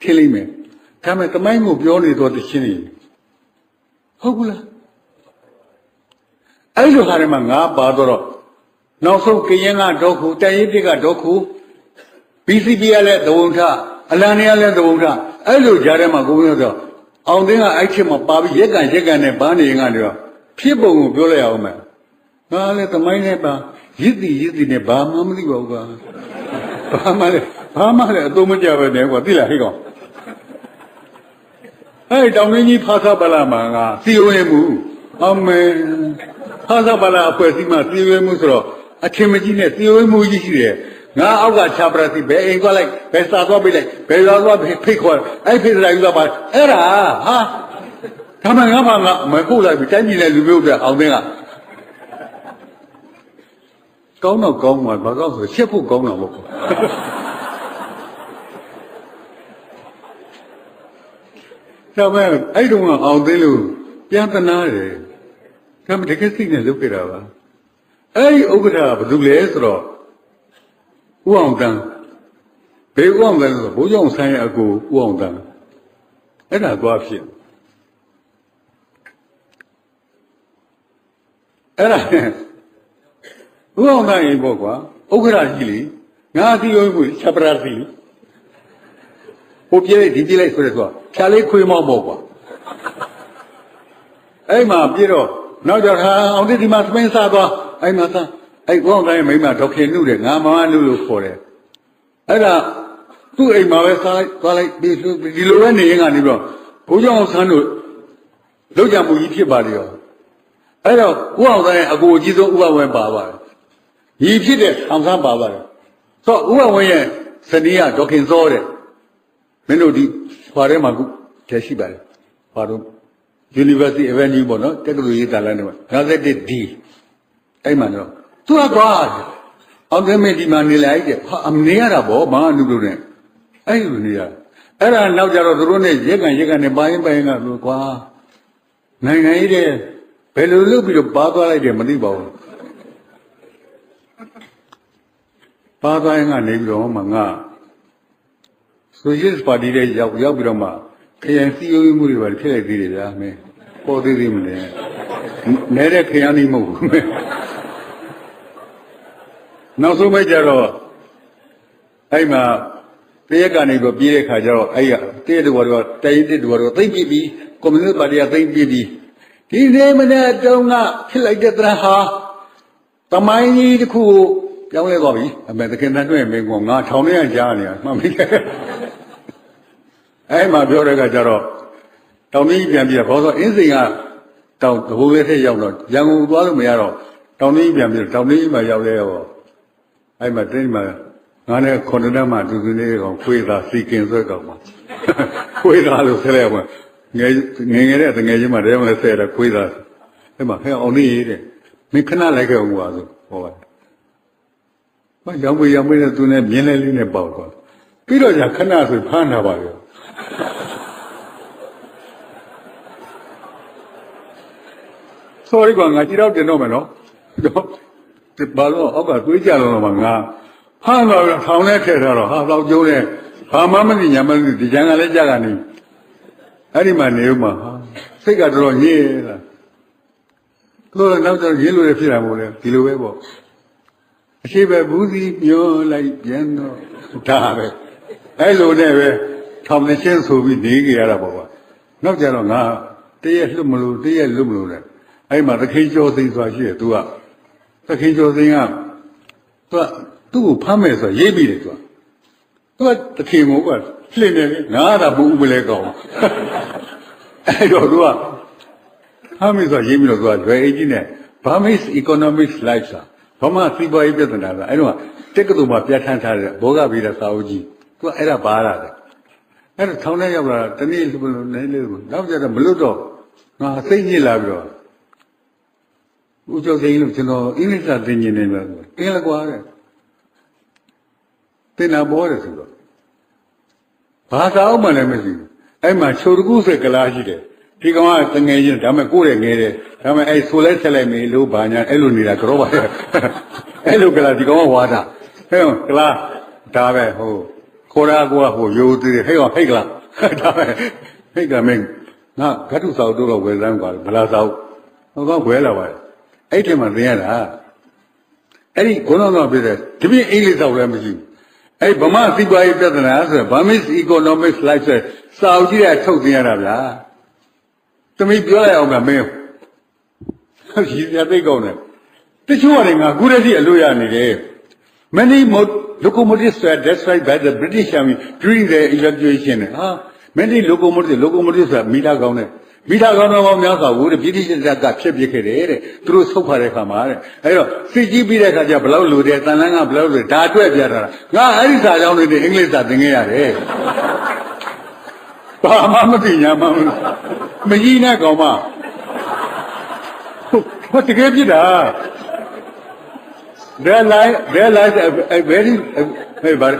ထင်လိမ့်မယ်ဒါပေမဲ့တမိုင်းကိုပြောနေတော့တချင်းနေဟုတ်ဘူးလားအဲ့လိုဟာတွေမှာငါပါတော့နောက်ဆုံးကရင်ကတော့ခုတရင်တစ်ကတော့ခု BCP ကလည်းသဝုံထအလံနေရလည်းသဝုံထအဲ့လိုကြားထဲမှာကိုပြောတော့အောင်သိန်းကအဲ့ချက်မှာပါပြီးရက်ကန်နဲ့ဘာနေကနေတော့ဖြစ်ပုံကိုပြောလိုက်အောင်မယ်ငါလည်းတမိုင်းနဲ့ပါရစ်တီနဲ့ဘာမှမသိပါဘူးကွာဘာမှလည်းအသုံးမကျပဲနဲ့ကွာသိလားဟဲ့ကောင်အဲ့တောင်ရင်းကြီးဖာသာပလာမှာငါစီဝဲမှုအမေဖာသာပလာအဖွဲ့အစည်းမှာစီဝဲမှုဆိုတော့အထင်မကြီးနဲ့စီဝဲမှုကြီးရှိတယ်ငါအောက်ကချာပရစီဘယ်အိမ်သွားလိုက်ဘယ်စာသွားပြလိုက်ဘယ်သွားဖိတ်ခေါ်အဲ့ဖိတ်စာယူသွားပါအဲ့ဒါဟာဒါမှငါမှမပုတ်လိုက်ပြီတိုင်းပြည်နဲ့လူမျိုးတွေအောင်သိန်းကကောင်းတော့ကောင်းမှာဘာကောင်းဆိုရှက်ဖို့ကောင်းတာပေါ့ဒါမဲ့အဲ့တုန်းကအောင်သိန်းလို့ပြန်တနာတယ်ဒါမှတကယ်စိတ်နဲ့လုပ်ကြတာပါအဲ့ဒီဥက္ကဋ္ဌကဘာလို့လဲဆိုတော့ဦးအောင်တန်းဘေးဦးအောင်တန်းဆိုဘိုးကျောင်းဆိုင်ရဲ့အကိုဦးအောင်တန်းအဲ့ဒါသွားဖြစ်အဲ့ဒါဦးအောင်တန်းရင်ပေါ့ကွာဥက္ကဋ္ဌကြီးလေငါတီးရုံးကိုချက်ပရာစီဟိုပြေးလိုက်ဒီပြေးလိုက်ဆိုတဲ့ဆိုဖြာလေးခွေးမောက်ပေါ့ကွာအဲ့မှာပြေးတော့နောက်ကြတာအောင်တိဒီမှာသမင်းစားသွားအဲ့မှာစားအဲ့ဦးအောင်တန်းရဲ့မိမဒေါခင်နုတယ်ငါမမနုလို့ခေါ်တယ်အဲ့ဒါသူ့အိမ်မှာပဲစားလိုက်သွားလိုက်ပြီးဒီလိုပဲနေရင်ကနေပြီးတော့ဘိုးကျောင်းဆန်းတို့လောက်ကြမှုကြီးဖြစ်ပါလေရောအဲ့တော့ဦးအောင်တန်းရဲ့အကိုအကြီးဆုံးဥပဝဲပါပါတယ်ညီဖြစ်တဲ့အောင်ဆန်းပါပါတယ်ဆိုတော့ဥပဝဲရဲ့ဇနီးကဒေါခင်စောတဲ့မင်းတို့ဒီဘာထဲမှာခုတည်းရှိပါတယ်ဘာလို့ University Avenue ပေါ့နော်တက္ကသိုလ်ရေးတာလမ်းတွေမှာ51D အဲ့မှာတော့သူကသွားအောင်သိမင်းဒီမှာနေလိုက်တဲ့ဟာနေရတာဗောဘာအနုလို့နဲ့အဲ့လိုနေရအဲ့ဒါနောက်ကြတော့သူတို့နဲ့ရက်ကန်နဲ့ပိုင်းကလို့ကွာနိုင်ငံရေးတဲ့ဘယ်လိုလုပ်ပြီးတော့ပါသွားလိုက်တယ်မသိပါဘူးပါသွားရင်ကနေပြီးတော့မှငါSocialist Party တဲ့ရောက်ပြီးတော့မှခရိုင်စီယိုမှုတွေပါဖြစ်လိုက်သေးတယ်ဗျာမင်းပေါ်သေးမလဲနေတဲ့ခရိုင်နေမဟုတ်ဘူးမင်းနောက်ဆုံးပဲကြတော့အဲ့မှာတရက်ကနေတော့ပြေးတဲ့ခါကျတော့အဲ့ရတရက်တော်တော့တရင်တစ်တော်သိမ့်ပြပြီးကွန်မြူနစ်ပါတီကသိမ့်ပြပြီးဒီနေ့မနေ့တုန်းကဖြစ်လိုက်တဲ့တရဟာတမိုင်းကြီးတစ်ခုကိုပြောင်းလဲသွားပြီအမေတခင်တန်းတွေ့မင်းကငါထောင်ထဲကကြားနေတာမှတ်မိတယ်အဲ့မှာပြောတဲ့ကကြတော့တောင်ကြီးပြန်ပြီးတော့ဘောဆိုအင်းစိန်ကတောင်ဘိုးလေးထက်ရောက်တော့ရန်ကုန်သွားလို့မရတော့တောင်ကြီးပြန်ပြီးတော့တောင်ကြီးမှာရောက်လဲရောအဲ့မှာတင်းမှာငါနဲ့ခုနှစ်တန်းမှတူတူလေးကောင်ခွေးသားစီကင်ဆွဲကောင်မှာခွေးသားလို့ဆက်လိုက်အောင်ငယ်တဲ့တငယ်ချင်းမှတည်းကလည်းဆဲတယ်ခွေးသားအဲ့မှာဟဲ့အောင်နေရတဲ့မင်းခဏလိုက်ခဲ့အောင်ကွာဆိုဟောပါမရောင်မေးတဲ့သူနဲ့မြင်းလေးနဲ့ပေါက်သွား ပြီးတော့じゃခဏဆိုဖမ်းတာပါလေsorry ကွာငါကြည့်တော့တင်တော့မယ်နော်ဘာလို့အောက်ကတွေးကြလို့တော့ငါဖမ်းတော့ထောင်နဲ့ထည့်ထားတော့ဟာတော့ကျိုးနဲ့ဘာမှမသိညာမသိဒီကြံကလည်းကြာကနေအဲ့ဒီမှာနေဦးမှာစိတ်ကတော်တော်ညစ်လာတော့နောက်တော့ရင်းလို့ဖြစ်တာမို့လဲဒီလိုပဲပေါ့အရှိပဲဘူးစီပြောလိုက်ပြန်တော့ဒါပဲအဲ့လိုနဲ့ပဲထောင်နေချင်းဆိုပြီးနေကြရတာပေါ့ကွာနောက်ကြတော့ငါတရက်လွတ်မလို့တရက်လွတ်မလို့လေအဲ့မှာသခင်ကျော်သိန်းဆိုတာရှိတယ်သူကသခင်ကျော်သိန်းကသူ့ကိုဖမ်းမယ်ဆိုရေးပြီးတယ်သူကသခင်ကိုကလှင့်နေလေငါကပူမလဲကောင်းအဲ့တော့သူကဖမ်းမယ်ဆိုရေးပြီးတော့သူကလွယ်အေးကြီးနဲ့ Burmese Economics Life ဘာမှစီးပွားရေးပြဿနာလားအဲ့တော့တက်ကတူမှာပြဋ္ဌာန်းထားတဲ့ဘောဂဗီရစာအုပ်ကြီးသူကအဲ့ဒါပါလာတယ်အဲ့တော့ထောင်ထဲရောက်လာတနေ့လိုနည်းလေးကိုနောက်ကြတော့မလွတ်တော့ငါစိတ်ညစ်လာပြီးတော့ဦးကျော်သိန်းလို့ကျွန်တော်အင်္ဂလိပ်စာသင်နေတယ်လို့အင်းလကွာတဲ့သင်တာပေါ်တယ်ဆိုတော့ဘာသာအုပ်မှလည်းမရှိဘူးအဲ့မှာချိုတကူစက်ကလားရှိတယ်ဒီကောင်ကတငယ်ချင်းဒါမဲ့ကိုယ်ရဲ့ငယ်တယ်ဒါမဲ့အဲ့ဆိုလဲဆက်လိုက်မေလို့ဘာညာအဲ့လိုနေတာကြောပါအဲ့လိုကလားဒီကောင်ကဝါတာဟဲ့ကလားဒါပဲဟိုခေါ်ရာကိုကဟိုရိုးသေးတယ်ဟဲ့ကလားဒါပဲဟဲ့ကမင်းငါဂတ်ထုစာအုပ်တော့ဝယ်စမ်းပါဗလာစာအုပ်ဟိုကဝယ်လာပါအဲ့ထက်မှသင်ရတာအဲ့ဒီခေါင်းတော်ပြတဲ့ဒီပြင်းအင်္ဂလိပ်စာအုပ်လည်းမရှိဘူးအဲ့ဗမာစီးပွားရေးပြဿနာဆိုတော့ Burmese Economics Life ဆိုစာအုပ်ကြီးကထုတ်သင်ရတာဗျာသမီးပြောလိုက်အောင်ကမင်းရည်ရသိကောင်းတယ်တချို့ကလည်းငါခုတည်းကအလို့ရနေတယ် many locomotives were destroyed by the British Army during the evacuation ဟာ many locomotives ဆိုတာမိသားကောင်းတယ်မိသားကောင်းတော့များစွာကိုပြည်တိစစ်တပ်ကဖျက်ပစ်ခဲ့တယ်တဲ့သူတို့ဆုတ်ခါတဲ့ခါမှာတဲ့အဲ့တော့စစ်ကြီးပြီးတဲ့ခါကျဘလောက်လိုတယ်တန်လန်းကဘလောက်လိုဒါအတွက်ပြတာငါအဲ့ဒီစာကြောင်းတွေအင်္ဂလိပ်စာသင်ခဲ့ရတယ်ဘာမှမသိညာမှမကြီးနဲ့ကောင်မဟုတ်တကယ်ဖြစ်တာ their life a very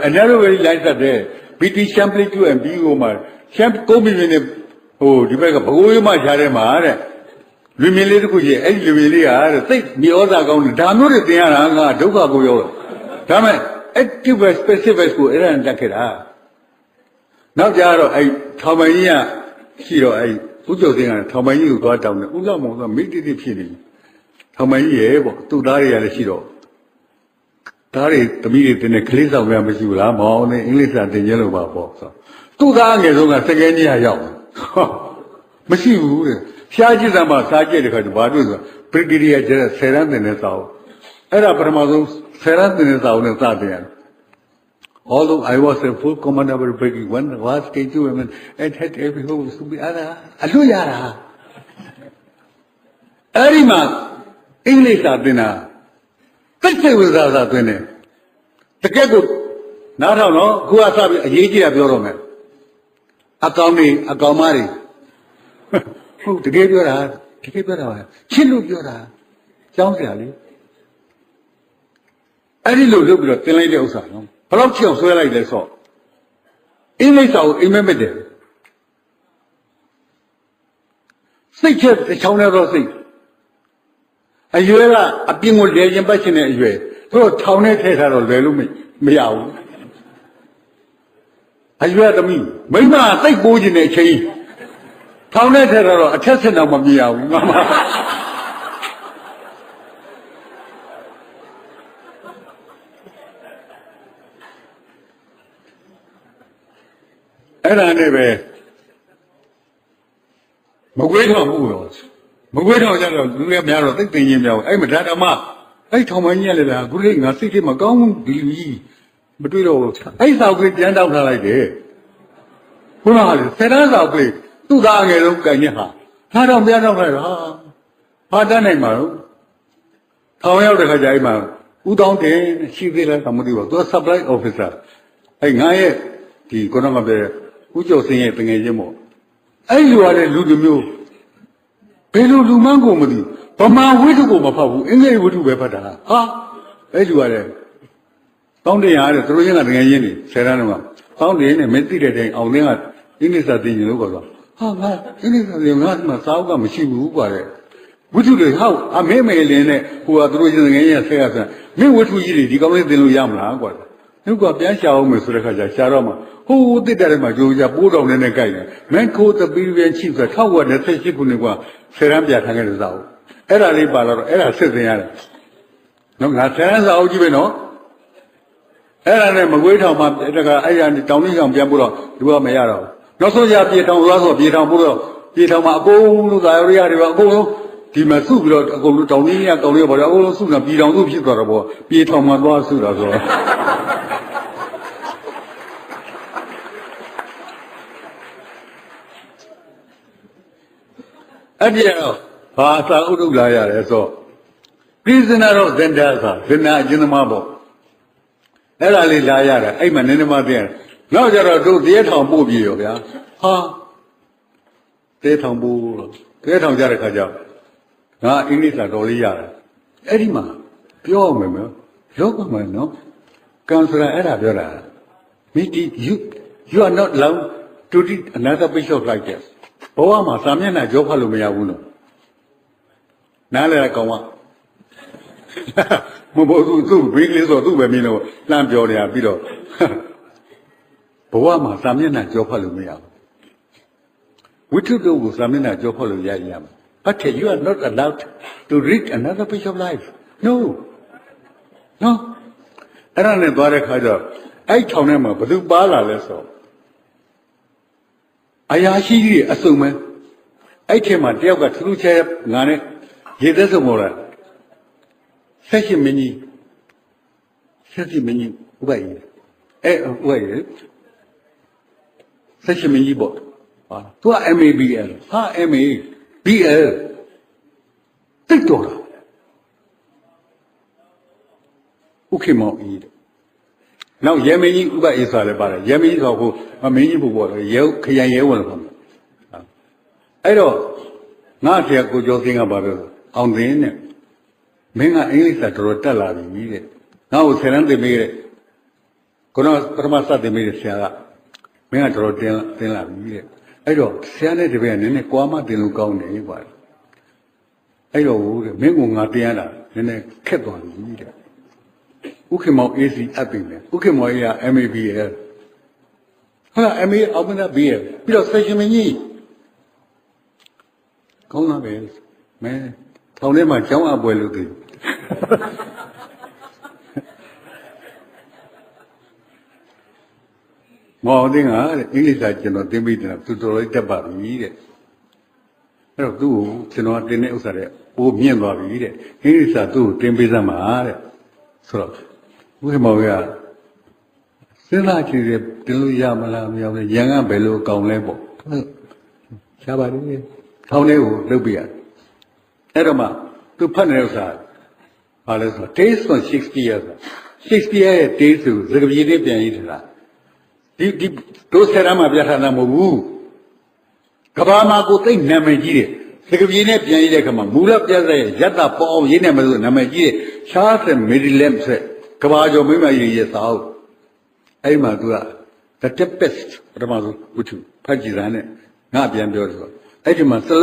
another very life that there between Champlain to and BO မှာ champ ကိုမီနေဟိုဒီဘက်ကဘကိုးရမရှားထဲမှာတဲ့လူမြင်လေးတခုကြီးအဲ့ဒီလူမြင်လေးကတဲ့သိမြေဩဇာကောင်းတယ်ဒါမျိုးတွေသင်ရတာငါဒုက္ခကိုရောက်ဒါမဲ့ active specific ကိုအဲ့ဒါနဲ့တက်ခဲ့တာနောက်ကြတော့အဲ့ထောင်မကြီးကရှိတော့အဲ့ဦးကျော်စင်းကထောင်မကြီးကိုသွားတောင်းတယ်ဦးလောက်မောင်ကမိတိတိဖြစ်နေထောင်မကြီးရဲ့ပေါ့သူ့သားတွေကလည်းရှိတော့သားတွေသမီးတွေတင်တဲ့ကလေးဆောင်များမရှိဘူးလားမောင်နဲ့အင်္ဂလိပ်စာသင်ကျလို့ပါပေါ့ဆိုသူ့သားအငယ်ဆုံးကစကဲကြီးကရောက်မရှိဘူးတဲ့ရှားကြည့်စမ်းပါစားကြည့်တဲ့ခါကျဘာတွေ့ဆိုပရိတိရိယကျတဲ့ဆယ်ရန်တင်တဲ့စာအုပ်အဲ့ဒါပထမဆုံးဆယ်ရန်တင်တဲ့စာအုပ်နဲ့စတင်ရတယ်although I was a full commander of the brigade one was K2 women and had every home to be other အလို့ရတာအဲ့ဒီမှာအင်္ဂလိပ်စာသင်တာသိစိတ်ဝင်စားစာသင်တယ်တကယ်ကိုနားထောင်တော့ခုကစပြီးအရေးကြီးတာပြောတော့မယ်အကောင်တွေအကောင်မတွေဟုတ်တကယ်ပြောတာပါချစ်လို့ပြောတာကြောင်းစရာလေအဲ့ဒီလိုလုပ်ပြီးတော့သင်လိုက်တဲ့ဥစ္စာနော်ဘယ်လောက်ချစ်အောင်ဆွဲလိုက်လဲဆိုအင်္ဂလိပ်စာကိုအိမ်မက်တယ်စိတ်ချက်တစ်ချောင်းနဲ့တော့စိတ်အရွယ်ကအပြင်ကိုလဲရင်ပတ်ရှင်တဲ့အရွယ်သူတို့ထောင်နဲ့ထည့်ထားတော့လွယ်လို့မရဘူးအရွယ်သမီးမိမသိပ်ပိုးခြင်းတဲ့အချိန်ထောင်နဲ့ထည့်ထားတော့အထက်ဆက်တော့မမြင်ရဘူးငါမအဲ့ဒါနဲ့ပဲမကွေးထောင်ဘူးရောမကွေးထောင်ကြတော့လူတွေများတော့သိသိချင်းများဘူးအဲ့မဒါဓမ္မအဲ့ထောင်မကြီးရလေဗျာခုလေးငါစိတ်ထဲမှာကောင်းဒီလူကြီးမတွေ့တော့ဘူးအဲ့စာအုပ်ကပြန်တောက်ထားလိုက်တယ်ခုနကလေဆယ်တန်းစာအုပ်ကသူ့သားငယ်ဆုံးကန်ညက်ဟာဒါတော့ပြန်တောက်လိုက်တာဘာတတ်နိုင်မှာတော့ထောင်ရောက်တဲ့ခါကျအဲ့မှာဦးတောင်းတယ်ရှိသေးလားမသိဘူးသူက supply officer အဲ့ငါရဲ့ဒီခုနကပြောဦးကျော်စင်းရဲ့တငယ်ချင်းပေါ့အဲ့လူရတဲ့လူတစ်မျိုးဘယ်လိုလူမှန်းကိုမသိဗမာဝိတုကိုမဖတ်ဘူးအင်္ဂလိပ်ဝိတုပဲဖတ်တာဟာအဲ့လူရတဲ့တောင်းတင်ရတဲ့သူတို့ချင်းကတငယ်ချင်းတွေဆယ်တန်းတော့ အောင်းနေနဲ့မသိတဲ့တိုင်အောင်တင်းကအင်္ဂလိပ်စာသင်ရင်လို့ကောဟာငါအင်္ဂလိပ်စာသင်ငါမှစာအုပ်ကမရှိဘူးကွာတဲ့ဝိထုတွေဟောက်အမေမေလင်းနဲ့ဟိုကသူတို့ချင်းငယ်ရဆက်ရဆန်မင်းဝိထုကြီးတွေဒီကောင်းလေးသင်လို့ရမလားကွာသူကပြန်ရှာအောင်မယ်ဆိုတဲ့ခါကျရှာတော့မှဟိုးတစ်တယ်မှာကြိုးကြပိုးတော်နဲ့ကြိုက်တယ်မင်းခိုးတပီးပြန်ချိဆို1928ခုနှစ်ကဆယ်ရန်ပြထားခဲ့တဲ့စာအုပ်အဲ့ဒါလေးပါတော့အဲ့ဒါစစ်သင်ရတယ်နော်ငါဆယ်ရန်စာအုပ်ကြီးပဲနော်အဲ့ဒါနဲ့မကွေးထောင်မှာတကအဲ့ရတောင်လေးဆောင်ပြန်ပို့တော့လူကမရတော့ဘူးနောက်ဆုံးရပြေထောင်သွားဆိုပြေထောင်ပို့တော့ပြေထောင်မှာအကုန်လုံးသာရရတွေပါအကုန်လုံးဒီမှာစုပြီးတော့အကုန်လုံးတောင်လေးကတောင်လေးပေါ်တော့အကုန်လုံးစုနေပြေထောင်စုဖြစ်သွားတော့ပေါ့ပြေထောင်မှာသွားစုတာဆိုတော့အဲ့ဒီတော့ဘာသာဥဒုလာရတယ်ဆိုprisoner of Zenda ဆိုဇင်နာအကျဉ်းသမားပေါ့အဲ့ဒါလေးလာရတယ်အဲ့မှာနည်းနည်းမှသိရတယ်နောက်ကြတော့တို့တရားထောင်ပို့ပြီရောဗျာဟာတရားထောင်ပို့တရားထောင်ကြတဲ့ခါကျငါအင်္ဂလိပ်စာတော်လေးရတယ်အဲ့ဒီမှာပြောရမယ်နော်လောကမှာနော်ကန်ဆရာအဲ့ဒါပြောတာမိတီ you are not allowed to read another page of like this ဘဝမှာစာမျက်နှာကြောဖတ်လို့မရဘူးနော်နားလဲကောင်ကမဘောသူဘိကလေးဆိုသူ့ပဲမင်းတော့လှမ်းပြောနေတာပြီးတော့ဘဝမှာစာမျက်နှာကြောဖတ်လို့မရဘူးဝိထုတို့ကိုစာမျက်နှာကြောဖတ်လို့ရမှာ but you are not allowed to read another page of life no အဲ့ဒါနဲ့သွားတဲ့ခါကျအဲ့ထောင်ထဲမှာဘယ်သူပါလာလဲဆိုအရာရှိကြီးအစုံမဲအဲ့ထဲမှာတယောက်ကထူးထူးခြားငါနဲ့ရေသက်စုံပေါ်လာဆက်ရှင်မင်းကြီးဥပ္ပယဥပ္ပယဆက်ရှင်မင်းကြီးပေါ့ဟာသူက MABL ဟာ MABL တိတ်တော်တာဥခေမောင်ကြီးနောက်ရဲမင်းကြီးဥပ္ပယဆိုလည်းပါတယ်ရဲမင်းကြီးဆိုကိုမင်းကြီးဘုပေါ့ရဲခရိုင်ရဲဝင်လို့ပေါ့အဲ့တော့ငါ့ဆရာကိုကျော်စင်းကပါတော့အောင်သိင်းနဲ့မင်းကအင်္ဂလိပ်စာတော်တော်တက်လာပြီတဲ့ငါ့ကိုဆယ်တန်းသင်ပေးတဲ့ခုနပထမစသင်ပေးတဲ့ဆရာကမင်းကတော်တော်တင်လာပြီတဲ့အဲ့တော့ဆရာနဲ့တပည့်ကနည်းနည်းကွာမှတင်လို့ကောင်းတယ်ကွာအဲ့တော့တဲ့မင်းကငါတင်ရတာနည်းနည်းခက်သွားပြီတဲ့ဥခေမောင် AC အပ်ပြီလေဥခေမောင်ကြီးက MABL ဟာ MA အောင်မနာ BL ပြီးတော့ session မကြီးကောင်းတာပဲမဲထောင်ထဲမှာကျောင်းအပွဲလို့သိမောင်သိန်းကအင်္ဂလိပ်စာကျွန်တော်သင်ပြီးတယ်သူတော်လေးတက်ပါပြီတဲ့အဲ့တော့သူ့ကိုကျွန်တော်တင်တဲ့ဥစ္စာတဲ့ပိုးမြင့်သွားပြီတဲ့အင်္ဂလိပ်စာသူ့ကိုတင်ပေးစမ်းပါတဲ့ဆိုတော့ဥက္ကမောင်ကစဉ်းစားကြည့်တယ်တင်လို့ရမလားမရဘူးရန်ကဘယ်လိုကောင်းလဲပေါ့ရှားပါလေထောင်းလေးကိုလုပ်ပြရတယ်အဲ့တော့မှသူဖတ်နေတဲ့ဥစ္စာဘာလဲဆိုတော့ Tales from Shakespeare ဆို Shakespeare ရဲ့ Tales ကိုစကားပြေးနဲ့ပြန်ရေးထားတာဒီတို့ဆယ်တန်းမှာပြထားတာမဟုတ်ဘူးကဘာမှာကိုသိနာမည်ကြီးတယ်စကားပြေးနဲ့ပြန်ရေးတဲ့အခါမှာမူလပြတ်တဲ့ရတ္တပေါအောင်ရေးနေမှလို့နာမည်ကြီးတယ် Charles Middleton ဆိုကဘာကျော်မိမကြီးရဲ့စာအုပ်အဲ့မှာသူက the tempest ပထမဆုံးဝတ္ထုဖတ်ကြည့်တာနဲ့ငါပြန်ပြောတယ်ဆိုအဲ့ဒီမှာတစ်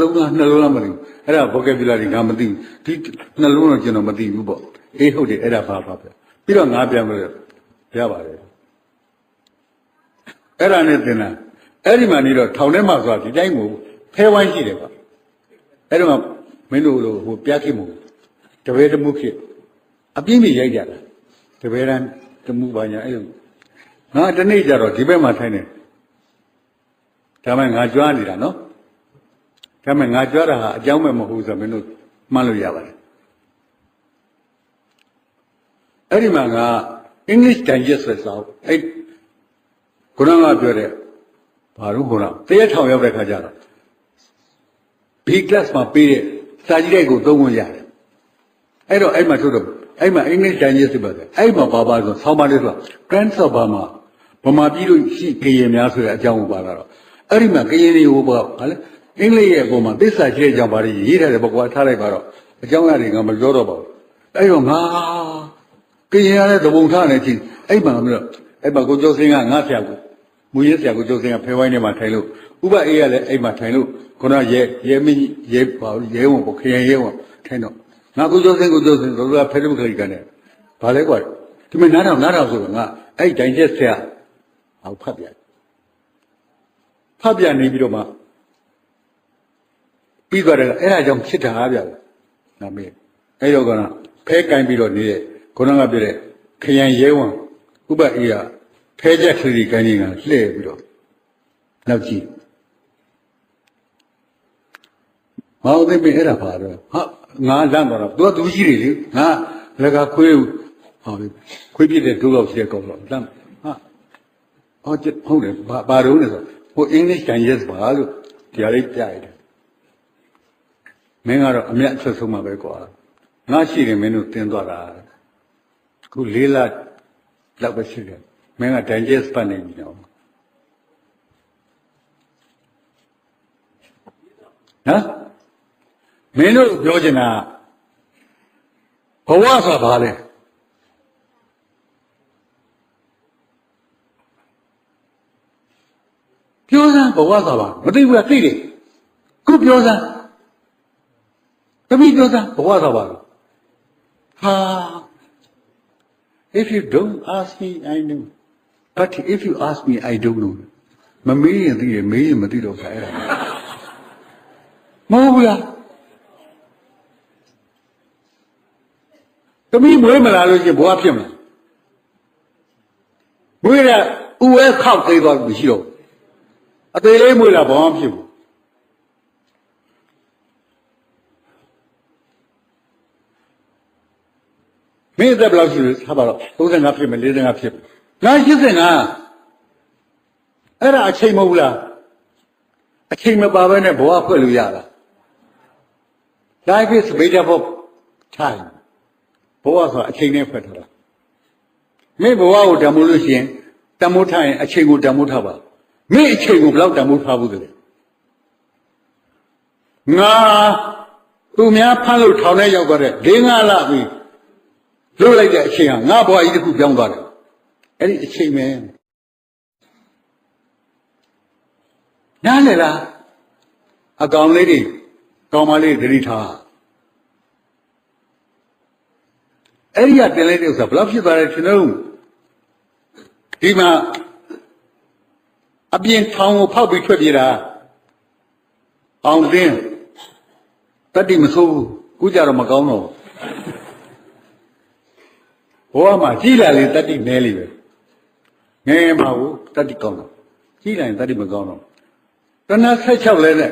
လုံးလားနှလုံးလားမသိဘူးအဲ့ဒါ vocabulary ငါမသိဘူးဒီနှလုံးတော့ကျွန်တော်မသိဘူးပေါ့အေးဟုတ်တယ်အဲ့ဒါဘာပဲပြီးတော့ငါပြန်ပြောရပါတယ်အဲ့ဒါနဲ့သင်တာအဲ့ဒီမှာနေတော့ထောင်ထဲမှာဆိုတာဒီတိုင်းကိုဖဲဝိုင်းရှိတယ်ကွာအဲ့တော့မင်းတို့လိုဟိုပြတ်ခိမို့တပည့်တမှုခေအပြင်းပြရိုက်ကြတာတပည့်တန်းတမှုပါညာအဲ့လိုငါတနေ့ကျတော့ဒီဘက်မှာထိုင်နေဒါမှငါကြွားနေတာနော်ဒါမှငါကြွားတာဟာအကြောင်းမဲ့မဟုတ်ဆိုမင်းတို့မှန်းလို့ရပါတယ်အဲ့ဒီမှာငါ English Digest ဆိုစာအဲ့ခုနကပြောတဲ့ဘာလို့ခေါ်တာတရားထောင်ရောက်တဲ့ခါကျတော့ B class မှာပေးတဲ့စာကြည့်တဲ့ကိုသုံးဝင်ရတယ်အဲ့တော့အဲ့မှာဆိုတော့အဲ့မှာ English Digest ပါတယ်အဲ့မှာဘာဆိုဆောင်းပါလေးဆိုတာ Trends of Burma ဗမာပြည်လို့ရှိကရင်များဆိုတဲ့အကြောင်းကိုပါလာတော့အဲ့ဒီမှာကရင်တွေကိုပေါ့ဟာလေအင်္ဂလိပ်ရဲ့အပေါ်မှာသစ္စာရှိတဲ့အကြောင်းပါလေးရေးထားတယ်ပေါ့ကွာထားလိုက်ပါတော့အကြောင်းအရာတွေကမပြောတော့ပါဘူးအဲ့တော့ငါကရင်ရတဲ့သဘုံထားနေချင်းအဲ့မှာမလို့ အဲ့မှာကိုကျော်စင်းကငါဆရာကိုမူရင်းဆရာကိုကျော်စင်းကဖဲဝိုင်းထဲမှာထိုင်လို့ဥပအေးကလည်းအဲ့မှာထိုင်လို့ခုနရဲမင်းရဲပါရဲဝန်ပေါ့ခရင်ရဲဝန်ထိုင်တော့ငါကိုကျော်စင်းတို့ကဖဲတုခရီးကနေဘာလဲကွာဒီမနားတော့ဆိုတော့ငါအဲ့တိုင်ချက်ဆရာဟောဖတ်ပြနေပြီးတော့မှပြီးသွားတယ်အဲ့ဒါကြောင့်ဖြစ်တာဗျာနာမည်အဲ့တော့ကဖဲကင်ပြီးတော့နေတဲ့ခုနကပြတဲ့ခရံရဲဝန်ဥပအေးကဖဲချက်ခရီးကိုင်းနေကလှည့်ပြီးတော့နောက်ကြည့်မောင်သိမ့်အဲ့ဒါပါတော့ဟာငါလန့်တော့သူကသူရှိတယ်လေငါလည်းကခွေးဟောခွေးပြတဲ့ဒုလောက်ရှိတဲ့ကောင်တော့လန့်ဟာဟုတ်တယ်ဘာတော့လဲဆိုဟိုအင်္ဂလိပ်ကန်ရက်ပါလို့တရားလေးပြရတယ်မင်းကတော့အမျက်အဆက်ဆုံးမှာပဲကွာငါရှိတယ်မင်းတို့တင်းသွားတာခု၄လလောက်ပဲရှိတယ်မင်းက digest ပတ်နေပြီတော့ဟမ်မင်းတို့ပြောချင်တာဘဝဆိုတာဘာလဲပြောစမ်းဘဝဆိုတာဘာမသိဘူးလားသိတယ်ခုပြောစမ်းသမီးပြောစမ်းဘဝဆိုတာဘာလဲဟာ if you don't ask me I know but if you ask me I don't know မမေးရင်သိတယ်မေးရင်မသိတော့ဘူးအဲ့ဒါမဟုတ်ဘူးလားသမီးမွေးမလာလို့ရှိရင်ဘဝဖြစ်မလားမွေးရဥဝဲခောက်သေးသွားလို့ရှိတော့အသေးလေးမွေးလာဘဝမဖြစ်ဘူးမင်းအသက်ဘယ်လောက်ရှိလဲထားပါတော့35ဖြစ်မယ်45ဖြစ်မယ်ငါ85အဲ့ဒါအချိန်မဟုတ်လားအချိန်မပါဘဲနဲ့ဘဝဖွဲ့လို့ရလား Life is made up of time ဘဝဆိုတာအချိန်နဲ့ဖွဲ့ထားတာမင်းဘဝကိုတမိုးလို့ရှိရင်တမိုးထားရင်အချိန်ကိုတမိုးထားပါမင်းအချိန်ကိုဘယ်လောက်တမိုးထားဘူးလဲငါသူများဖမ်းလို့ထောင်ထဲရောက်သွားတဲ့4-5လပြီလွတ်လိုက်တဲ့အချိန်ဟာငါဘဝကြီးတစ်ခုပြောင်းသွားတယ်အဲ့ဒီအချိန်ပဲနားလေလားအကောင်လေးတွေကောင်မလေးတွေသတိထားအဲ့ဒီကတင်လိုက်တဲ့ဥစ္စာဘယ်လောက်ဖြစ်သွားလဲရှင်တို့ဒီမှာအပြင်ထောင်ကိုဖောက်ပြီးထွက်ပြေးတာအောင်သိန်းတတိမဆိုးဘူးခုကြတော့မကောင်းတော့ဘဝမှာကြီးလာလေတတိနဲလေပဲငယ်မှာကိုတတိကောင်းတော့ကြီးလာရင်တတိမကောင်းတော့တဏှာ16လဲနဲ့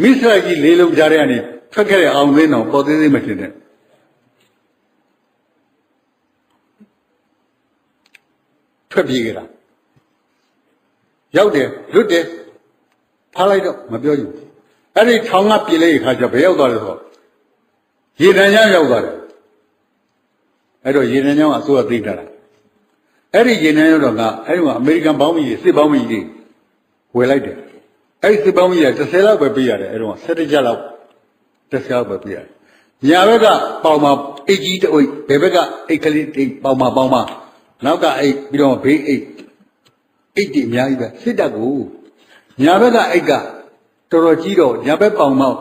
မိစ္ဆာကြီးလေးလုံးကြားတဲ့ကနေထွက်ခဲ့တဲ့အောင်သိန်းတော့ပေါ်သေးသေးမဖြစ်နဲ့ထွက်ပြေးကြတာရောက်တယ်လွတ်တယ်ထားလိုက်တော့မပြောဘူးအဲ့ဒီထောင်ကပြေးလိုက်ခါကျဘယ်ရောက်သွားလဲဆိုရေတံချောင်းရောက်သွားတယ်အဲ့တော့ရေတံချောင်းကအစိုးရသိမ်းထားတာအဲ့ဒီရေတံချောင်းတော့ကအဲ့ဒီမှာအမေရိကန်ပေါင်းကြီးစစ်ပေါင်းကြီးတွေဝယ်လိုက်တယ်အဲ့ဒီစစ်ပေါင်းကြီးက30လောက်ပဲပေးရတယ်အဲ့တော့17ကျပ်လောက်30လောက်ပဲပေးရတယ်ညာဘက်ကပေါင်မှာအိတ်ကြီးတအိတ်ဘယ်ဘက်ကအိတ်ကလေးပေါင်မှာနောက်ကအိတ်ပြီးတော့ဘေးအိတ်ဒီအများကြီးပဲစစ်တပ်ကိုညာဘက်ကအိတ်ကတော်တော်ကြီးတော့ညာဘက်ပေါင်မောက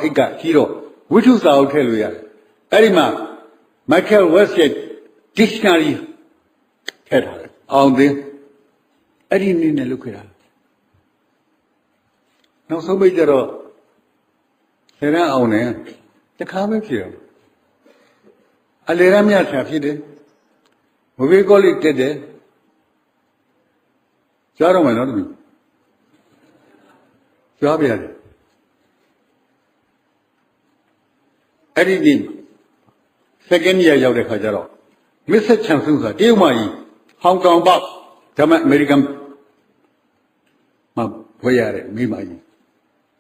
အိတ်ကကြီးတော့ဝိထုစာအုပ်ထည့်လို့ရတယ်အဲ့ဒီမှာ Michael West ရဲ့ dictionary ထည့်ထားတယ်အောင်သိအဲ့ဒီနည်းနဲ့လုပ်ခဲ့တာနောက်ဆုံးပိတ်ကြတော့ဆယ်ရန်အောင်နဲ့တခါပဲဖြစ်တော့အလေရမြတ်ဆရာဖြစ်တယ်ဝေကောလိတက်တယ်ကြားတော့မယ်နော်တမီးကြားပြရတယ်အဲ့ဒီဒီ second year ရောက်တဲ့ခါကျတော့မစ္စချန်ဆူဆိုတာတရုတ်မကြီးဟောင်ကောင်ပေါ့ဒါမှအမေရိကန်မှာဝယ်ရတယ်မိမကြီး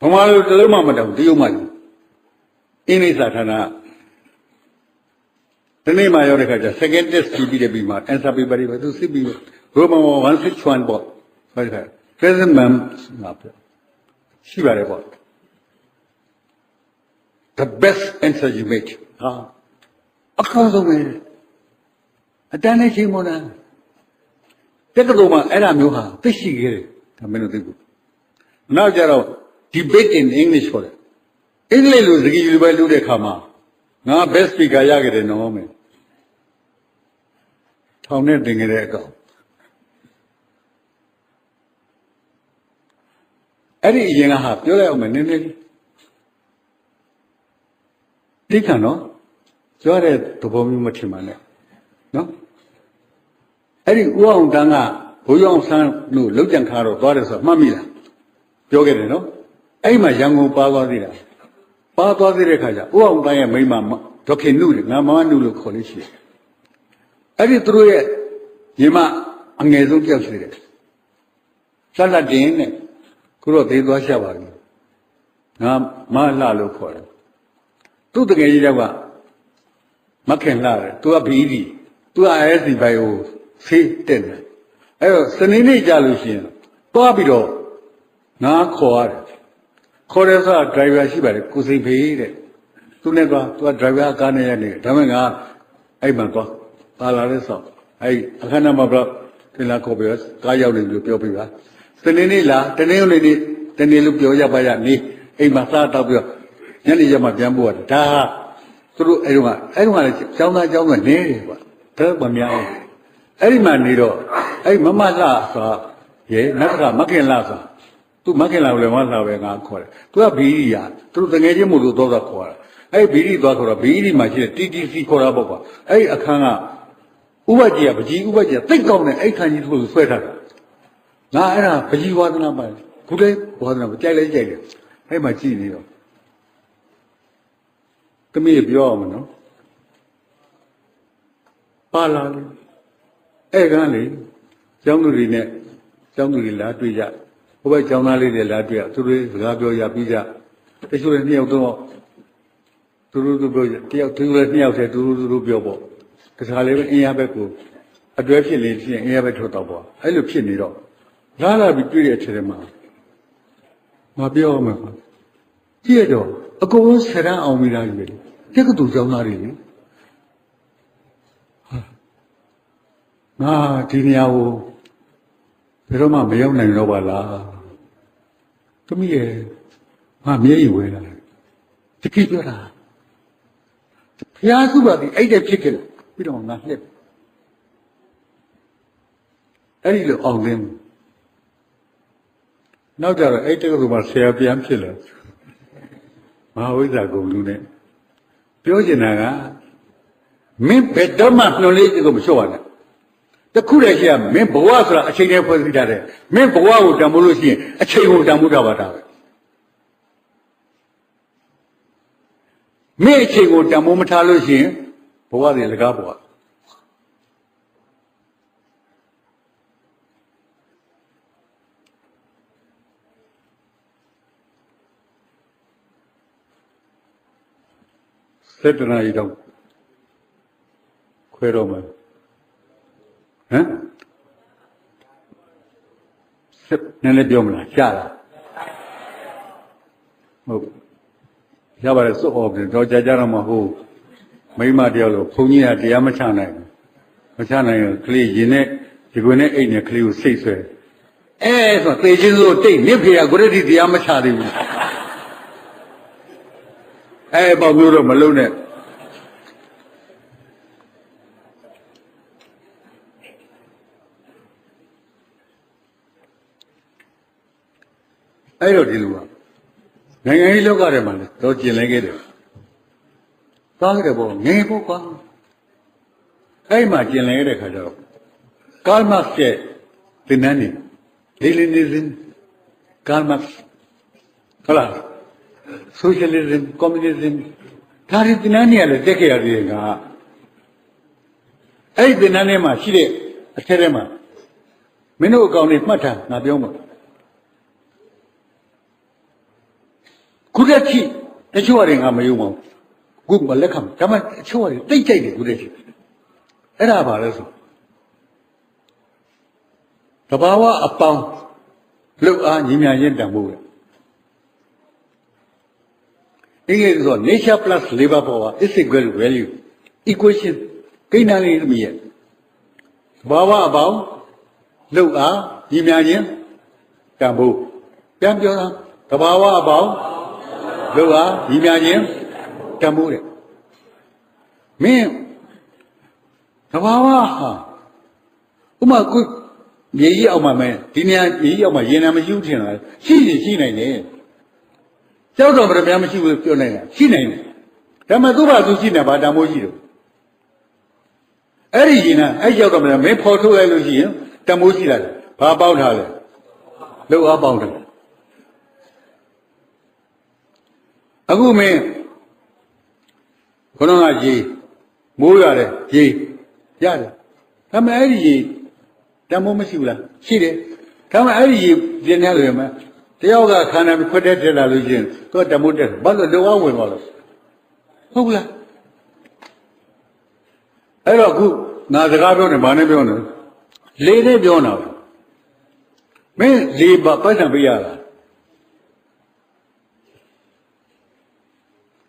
ဗမာလူတလုံးမှမတောင်တရုတ်မကြီးအင်းလေးစာဌာနဒီနေ့မှရောက်တဲ့ခါကျ second test ပြီးတယ်ပြီးမှ answer paper တွေပဲသူစစ်ပြီးRoman 161ပေါ့ဟုတ်ကဲ့ present ma'am ငါပြောရှိပါတယ်ပေါ့ the best answer you make ဟာအခါဆုံးပဲအတန်းနဲ့ချိန်မလား ကသိုလ်မှာအဲ့ဒါမျိုးဟာသိရှိခဲ့တယ်ဒါမင်းတို့သိဘူးနောက်ကြတော့ debate in English ခေါ်တယ်အင်္ဂလိပ်လိုစကားလိုပဲလုပ်တဲ့ခါမှာငါ best speaker ရခဲ့တယ်နော်မင်းထောင်နဲ့တင်ခဲ့တဲ့အကောင်အဲ့ဒီအရင်ကဟာပြောလိုက်အောင်မယ်နည်းနည်းသိခံနော်ပြောတဲ့သဘောမျိုးမထင်ပါနဲ့နော်အဲ့ဒီဦးအောင်တန်းကဘိုးရောင်ဆန်းတို့လောက်ကြံခါတော့သွားတယ်ဆိုမှတ်မိလားပြောခဲ့တယ်နော်အဲ့မှာရန်ကုန်ပါသွားသေးတာပါသွားသေးတဲ့ခါကျဦးအောင်တန်းရဲ့မိန်းမဒေါခင်နုလေငါမမနုလို့ခေါ်လို့ရှိတယ်အဲ့ဒီသူတို့ရဲ့ညီမအငယ်ဆုံးပြောက်ရှိတယ်ဆက်လက်တင်နဲ့ခုတော့သေးသွားရှာပါပြီငါမလှလို့ခေါ်တယ်သူ့တကယ်ကြီးတော့ကမခင်လှတယ်သူကဘီဒီသူက ISC ဘိုင်ကိုဖေးတက်တယ်အဲ့တော့စနေနေ့ကြာလို့ရှိရင်သွားပြီးတော့ငါခေါ်ရတယ်ခေါ်တဲ့ဆိုဒရိုင်ဘာရှိပါတယ်ကိုစိန်ဖေးတဲ့သူနဲ့သွားသူကဒရိုင်ဘာကားနဲ့ရနေဒါပေမဲ့ငါအဲ့မှာသွားပါလာတဲ့ဆောက်အဲ့အခမ်းအနားမှာတော့တင်လာခေါ်ပြီးကားရောက်နေလို့ပြောပြပါစနေနေ့လားတနေ့နေ့တနေ့လို့ပြောရပါရနေအိမ်မှာစားတော့ပြီးတော့ညနေရက်မှပြန်ပို့ရတယ်ဒါဟာသူတို့အဲ့တော့လည်းကျောင်းသားနေတယ်ကွာဒါမှမများဘူးအဲ့ဒီမှာနေတော့အဲ့မမလှဆိုရေနောက်ကမခင်လှဆိုသူမခင်လှကိုလည်းမလှပဲငါခေါ်တယ်သူကဘီရီယာသူတို့တငယ်ချင်းမို့လို့တော့ခေါ်တာအဲ့ဘီရီသွားခေါ်တော့ဘီရီမှာရှိတဲ့ TTC ခေါ်တာပေါ့ကွာအဲ့အခန်းကဥပကြီးကပကြီးဥပကြီးကတိတ်ကောင်းတယ်အဲ့ခန်းကြီးသူ့ကိုဆွဲထားတာငါအဲ့ဒါပကြီးဝါသနာပါခုလေးဝါသနာကြိုက်တယ်အဲ့မှာကြည့်နေတော့တမီးပြောအောင်မနော်ပါလာလေအဲ့ကန်းလေကျောင်းသူတွေနဲ့ကျောင်းသူတွေလာတွေ့ကြဟိုဘက်ကျောင်းသားလေးတွေလာတွေ့သူတို့စကားပြောရပြီးကြတချို့လည်းနှစ်ယောက်တော့သူတို့ပြောတယောက်သူလည်းနှစ်ယောက်တည်းသူတို့ပြောပေါ့တခါလေးပဲအင်းရဘက်ကိုအတွဲဖြစ်လေဖြစ်ရင်အင်းရဘက်ထွက်တော့ပေါ့အဲ့လိုဖြစ်နေတော့လာပြီးတွေ့တဲ့အချိန်မှာမပြောမှန်းကြည့်ရတော့အကုန်လုံးဆရမ်းအောင်မိတာကြီးပဲတက္ကသိုလ်ကျောင်းသားတွေလေငါဒီနေရာကိုဘယ်တော့မှမရောက်နိုင်တော့ပါလားသမီးရဲ့ငါမျက်ရည်ဝဲလာတယ်တကယ်ပြောတာဘုရားစုပါသည်အဲ့တဲ့ဖြစ်ခဲ့တယ်ပြီးတော့ငါလှက်အဲ့ဒီလိုအောင်သိမ်းနောက်ကြတော့အဲ့တက္ကသိုလ်မှာဆရာပြန်ဖြစ်လာမဟာဝိဇ္ဇာကုံလူနဲ့ပြောချင်တာကမင်းဘယ်တော့မှနှုံလေးကိုမလျှော့ပါနဲ့တခုတည်းရှိရမင်းဘဝဆိုတာအချိန်နဲ့ဖွဲ့စည်းထားတယ်မင်းဘဝကိုတန်ဖိုးလို့ရှိရင်အချိန်ကိုတန်ဖိုးထားပါတာပဲမင်းအချိန်ကိုတန်ဖိုးမထားလို့ရှိရင်ဘဝတွေလကားဘဝစေတနာရီတော့ခွဲတော့မယ်ဟမ်နည်းနည်းပြောမလားရှားလားဟုတ်ရပါတယ်စွတ်ဟောပြီးတော့ကြာတော့မဟုတ်မိမတယောက်လို့ဘုန်းကြီးကတရားမချနိုင်ဘူးမချနိုင်ရင်ကလေးရင်နဲ့ဒီကွယ်နဲ့အိတ်နဲ့ကလေးကိုစိတ်ဆွဲဆိုသေချင်းစိုးတိတ်မြစ်ဖေကကိုရတိတရားမချသေးဘူးပေါ့မျိုးတော့မလုံးနဲ့အဲ့တော့ဒီလိုကနိုင်ငံရေးလောကထဲမှာလည်းတော့ကျင်လဲခဲ့တယ်သားခဲ့တယ်ပေါ့ငယ်ပေါ့ကွာအဲ့မှာကျင်လဲတဲ့ခါကျတော့ကာလ်မတ်ရဲ့သင်္นานနေလေလင်းနေစဉ်ကာလ်မတ်ဟုတ်လားSocialism, communism, ဒါတွေသင်္นานနေရလဲတက်ခဲ့ရသေးတယ်ကအဲ့ဒီသင်္นานထဲမှာရှိတဲ့အထက်ထဲမှာမင်းတို့အကောင်တွေမှတ်ထားငါပြောမှာခုတည်းချိတချို့တွေကငါမယုံပါဘူးခုမလက်ခံဒါမှတချို့တွေတိတ်ကြိုက်တယ်ခုတည်းချိအဲ့ဒါပါလဲဆိုတဘာဝအပေါင်းလှုပ်အားညီညာရင်တန်ဖို့ပဲအင်္ဂလိပ်ဆို nature plus labor power is equal to value equation ကိန်းနာလေးသမီးရဲ့ဘာဝအပေါင်း လုပ်အားညီမြချင်းတန်ဖို့ပြန်ပြောတာတဘာဝအပေါင်းလုပ်အားညီမြချင်းတန်ဖို့တဲ့မင်းတဘာဝဟာဥမာကိုမြေကြီးအောင်မှမဲဒီနေရာမြေကြီးအောင်မှရင်နာမရှိဘူးထင်လားရှိနိုင်တယ်ကြောက်တော့ဗရမမရှိဘူးပြောနိုင်တာရှိနိုင်တယ်ဒါမှသူ့ဘာသူရှိနေဘာတန်ဖို့ရှိတော့အဲ့ဒီရင်နာအဲ့ကြောက်တော့မင်းဖော်ထုတ်လိုက်လို့ရှိရင်တန်ဖိုးရှိလာတယ်ဘာပေါက်ထားလဲလောက်အားပေါက်တယ်အခုမင်းခဏကရေမိုးရတယ်ရေရတယ်ဒါမှအဲ့ဒီရေတန်ဖိုးမရှိဘူးလားရှိတယ်ဒါမှအဲ့ဒီရေပြင်းနေလို့ရမတယောက်ကခန္ဓာခွက်တဲ့တက်လာလို့ရှိရင်သူကတန်ဖိုးတက်ဘာလို့လောက်အားဝင်သွားလို့ဟုတ်ဘူးလားအဲ့တော့အခုငါစကားပြောနေဘာနဲ့ပြောနေလေနဲ့ပြောနေတာမင်းလေပတ်စံပေးရလား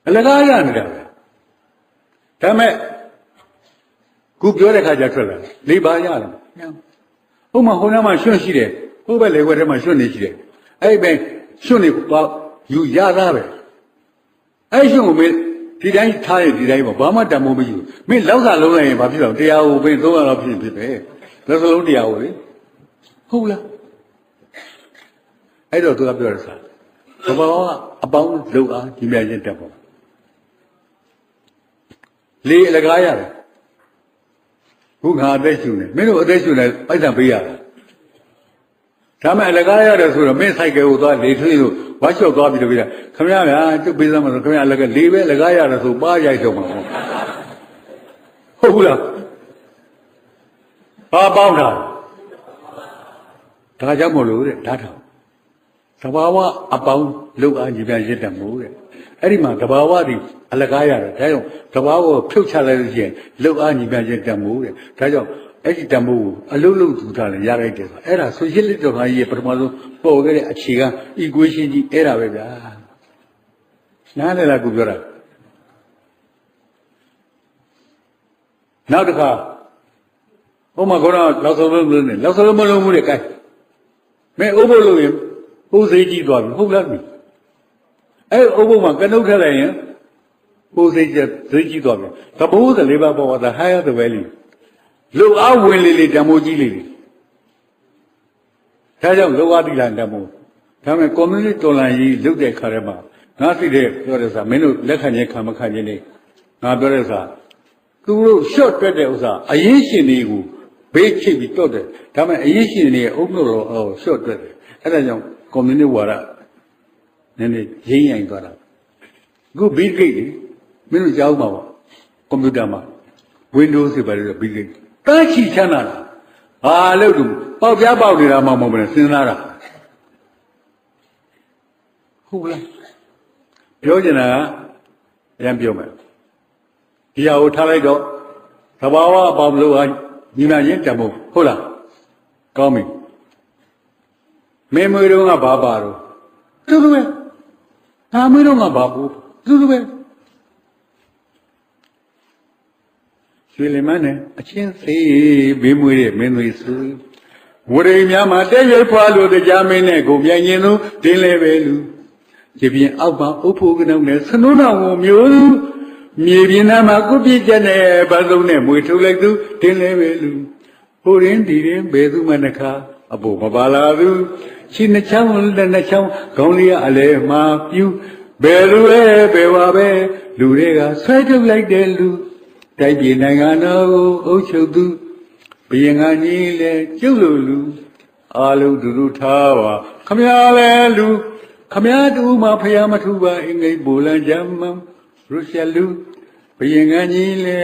အလကားရနေတာပဲဒါမဲ့ခုပြောတဲ့ခါကျထွက်လာလေပါရလားဟုတ်မှဟိုနားမှာရွှွန့်ရှိတယ်ဟိုဘက်လေခွက်ထဲမှာရွှွန့်နေရှိတယ်အဲ့ပဲရွှွန့်နေပါယူရသားပဲအဲ့ရွှွန့်ကိုမင်းဒီတိုင်းထားရင်ဒီတိုင်းပေါ့ဘာမှတန်ဖိုးမရှိဘူးမင်းလောက်စာလုံးလိုက်ရင်ဘာဖြစ်တော့တရားကိုမင်း300လောက်ဖြစ်ဖြစ်ပဲလက်စလုံးတရားကိုလေဟုတ်လားအဲ့တော့သူကပြောရစားဘဘကအပေါင်းလုံအားဒီမြတ်ချင်းတက်ပေါ့လေအလကားရတယ်ခုငါအသက်ရှူနေမင်းတို့အသက်ရှူနေပိုက်ဆံပေးရတာဒါမှအလကားရတယ်ဆိုတော့မင်းဆိုင်ကယ်ကိုသွားလေထွေးလို့ဝါချော့သွားပြီးတော့ပြတာခမရဗျာကျုပ်ပေးစမ်းမလို့ခမရလက်ကလေပဲလကားရတယ်ဆိုပါရိုက်တော့မှာဟုတ်ဘူးလားဘာပေါင်းတာဒါကြောင့်မလို့တဲ့ဓာတ်ထောင်သဘာဝအပေါင်းလုံအားညီပြရစ်တယ်မို့တဲ့အဲ့ဒီမှာသဘာဝဒီအလကားရတယ်ဒါကြောင့်သဘာဝကိုဖြုတ်ချလိုက်လို့ရှိရင်လုံအားညီပြရစ်တယ်မို့တဲ့ဒါကြောင့်အဲ့ဒီတမိုးကိုအလုံးလုံးထူထားလဲရလိုက်တယ်ဆိုအဲ့ဒါဆိုရှယ်လစ်တော်ကြီးရဲ့ပထမဆုံးပေါ်ခဲ့တဲ့အခြေခံ equation ကြီးအဲ့ဒါပဲဗျာနားလည်လားကိုပြောတာနောက်တစ်ခါဟိုမှာကတော့လောက်ဆုံးလုံးလုံးနဲ့လောက်ဆုံးလုံးမလုံးဘူးတဲ့ gain မင်းဥပုပ်လို့ရင်ဥစိကြီးသွားပြီဟုတ်လားမင်းအဲ့ဥပုပ်မှာကနုတ်ထက်လိုက်ရင်ဥစိကြီးသွားပြီသဘောသလေးပါပေါ်တာ higher the valueလုံအားဝင်လေတမိုးကြီးလေဒါကြောင့်လုံအားတိလာတမိုးဒါပေမဲ့ community တော်လှန်ရေးလုပ်တဲ့ခါထဲမှာငါသိတဲ့ပြောတဲ့စာမင်းတို့လက်ခံခြင်းခံမခံခြင်းနေငါပြောတဲ့စာသူတို့ short တွက်တဲ့ဥစ္စာအရေးရှင်တွေကိုဘေးချိတ်ပြီးတော့တယ်ဒါပေမဲ့အရေးရှင်တွေအုပ်လို့တော့ short တွက်တယ်အဲ့ဒါကြောင့် community ဝါဒနည်းနည်းရင်းရင်သွားတာအခု big gate မင်းတို့ကြားဦးမှာပေါ့ကွန်ပျူတာမှာ Windows တွေပါတယ် big gateတန်းချီချမ်းသာတာဟာလို့သူပေါက်ပြားပေါက်နေတာမှမဟုတ်ဘူးစဉ်းစားတာဟုတ်လားပြောချင်တာကအရင်ပြောမယ်ဒီဟာကိုထားလိုက်တော့သဘာဝအပေါင်းလို့ဟာညီမချင်းတမို့ဟုတ်လားကောင်းပြီမင်းမွေးတော့ကဘာပါတော့သူတို့ပဲဟာမွေးတော့ကဘာဘူးသူတို့ပဲရွှေလင်မနဲ့အချင်းသေးဘေးမွေးတဲ့မင်းသွေးစုဝရိများမှာတဲ့ရွဖွာလို့တရားမင်းနဲ့ကိုမြိုင်ရင်လို့တင်းလဲပဲလူဒီပြင်အောက်မှာအုပ်ဖို့ကနှုံးနဲ့စနုံးတော်ကိုမျိုးမြေပြင်သားမှာကုပြည့်ချက်နဲ့ဘာသုံးနဲ့မွေထုတ်လိုက်သူတင်းလဲပဲလူဟိုရင်းဒီရင်ဘယ်သူမှနှခါအဖို့မပါလာသူခြေနှချောင်းလက်နှချောင်းခေါင်းလေးအလဲမှာပြူဘယ်လူလဲဘယ်ပါပဲလူတွေကဆွဲထုတ်လိုက်တဲ့လူတိုက်ပြည်နိုင်ငံတော်ကိုအုပ်ချုပ်သူဘယင်ကကြီးလဲကျုပ်လိုလူအာလုံးဒုဒုထားပါခမရလဲလူခမရတူမှဖျားမထူပါအင်္ဂိတ်ဘူလန်ဂျမ်မရုရှားလူဘယင်ကကြီးလဲ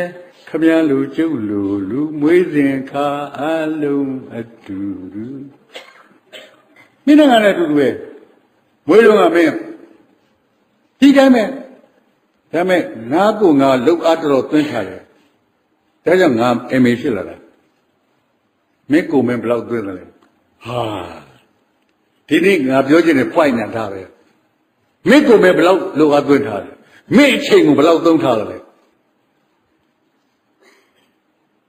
ခမရလူကျုပ်လိုလူမွေးစဉ်ခါအလုံးအတူတူမင်းနိုင်ငံနဲ့အတူတူပဲမွေးတော့ကမင်းဒီတိုင်းပဲဒါမဲ့ငါကိုငါလှုပ်အားတော်သွင်းထားတယ်ဒါကြောင့်ငါ MA ဖြစ်လာတာမင်းကိုမင်းဘယ်လောက်သွင်းတယ်လဲဟာဒီနေ့ငါပြောချင်တဲ့ point နဲ့ဒါပဲမင်းကိုမင်းဘယ်လောက်လှုပ်အားသွင်းထားတယ်မင်းအချိန်ကိုဘယ်လောက်သုံးထားတယ်လဲ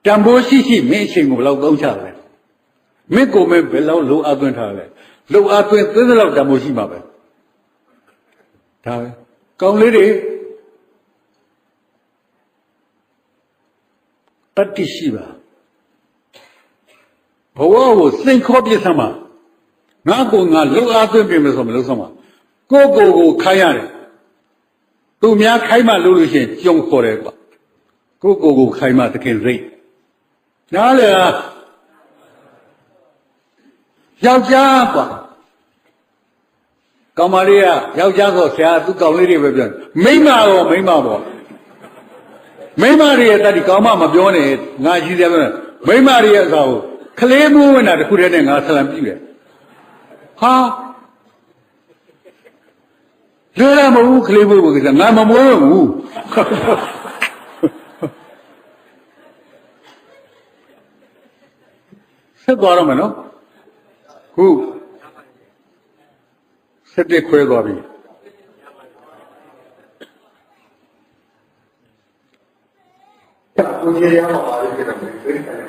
တန်ဖိုးရှိရှိမင်းအချိန်ကိုဘယ်လောက်သုံးချတယ် မင်းကိုမင်းဘယ်လောက်လုံအသွင်းထားလဲလုံအသွင်းသင်းသလောက်တမိုးရှိမှာပဲဒါပဲကောင်းလေးတွေတတိရှိပါဘဝကိုစိန်ခေါ်ပြစ်သမှာငါကိုငါလုံအသွင်းပြင်မယ်ဆိုမလို့ဆိုမှာကိုခိုင်းရတယ်သူများခိုင်းမှလို့လို့ရှိရင်ကြုံခေါ်တယ်ကွာကိုခိုင်းမှသခင်စိတ်နားလေယောက်ျားကွာကောင်မလေးကယောက်ျားဆိုဆရာသူကောင်လေးတွေပဲပြောမိန်းမရောမိန်းမပေါ့မိန်းမတွေရဲ့တတိကောင်မမပြောနဲ့ငါရှိသေးတယ်မိန်းမတွေရဲ့အစားကိုကလေးမိုးဝင်တာတခုတည်းနဲ့ငါဆလံပြည့်တယ်ဟာလွယ်တာမဟုတ်ဘူးကလေးမိုးကငါမမွေးဘူးဆက်သွားတော့မယ်နော်ခုဆက်တဲ့ခွဲသွားပြီကိုကြီးရအောင်ပါလိမ့်မယ်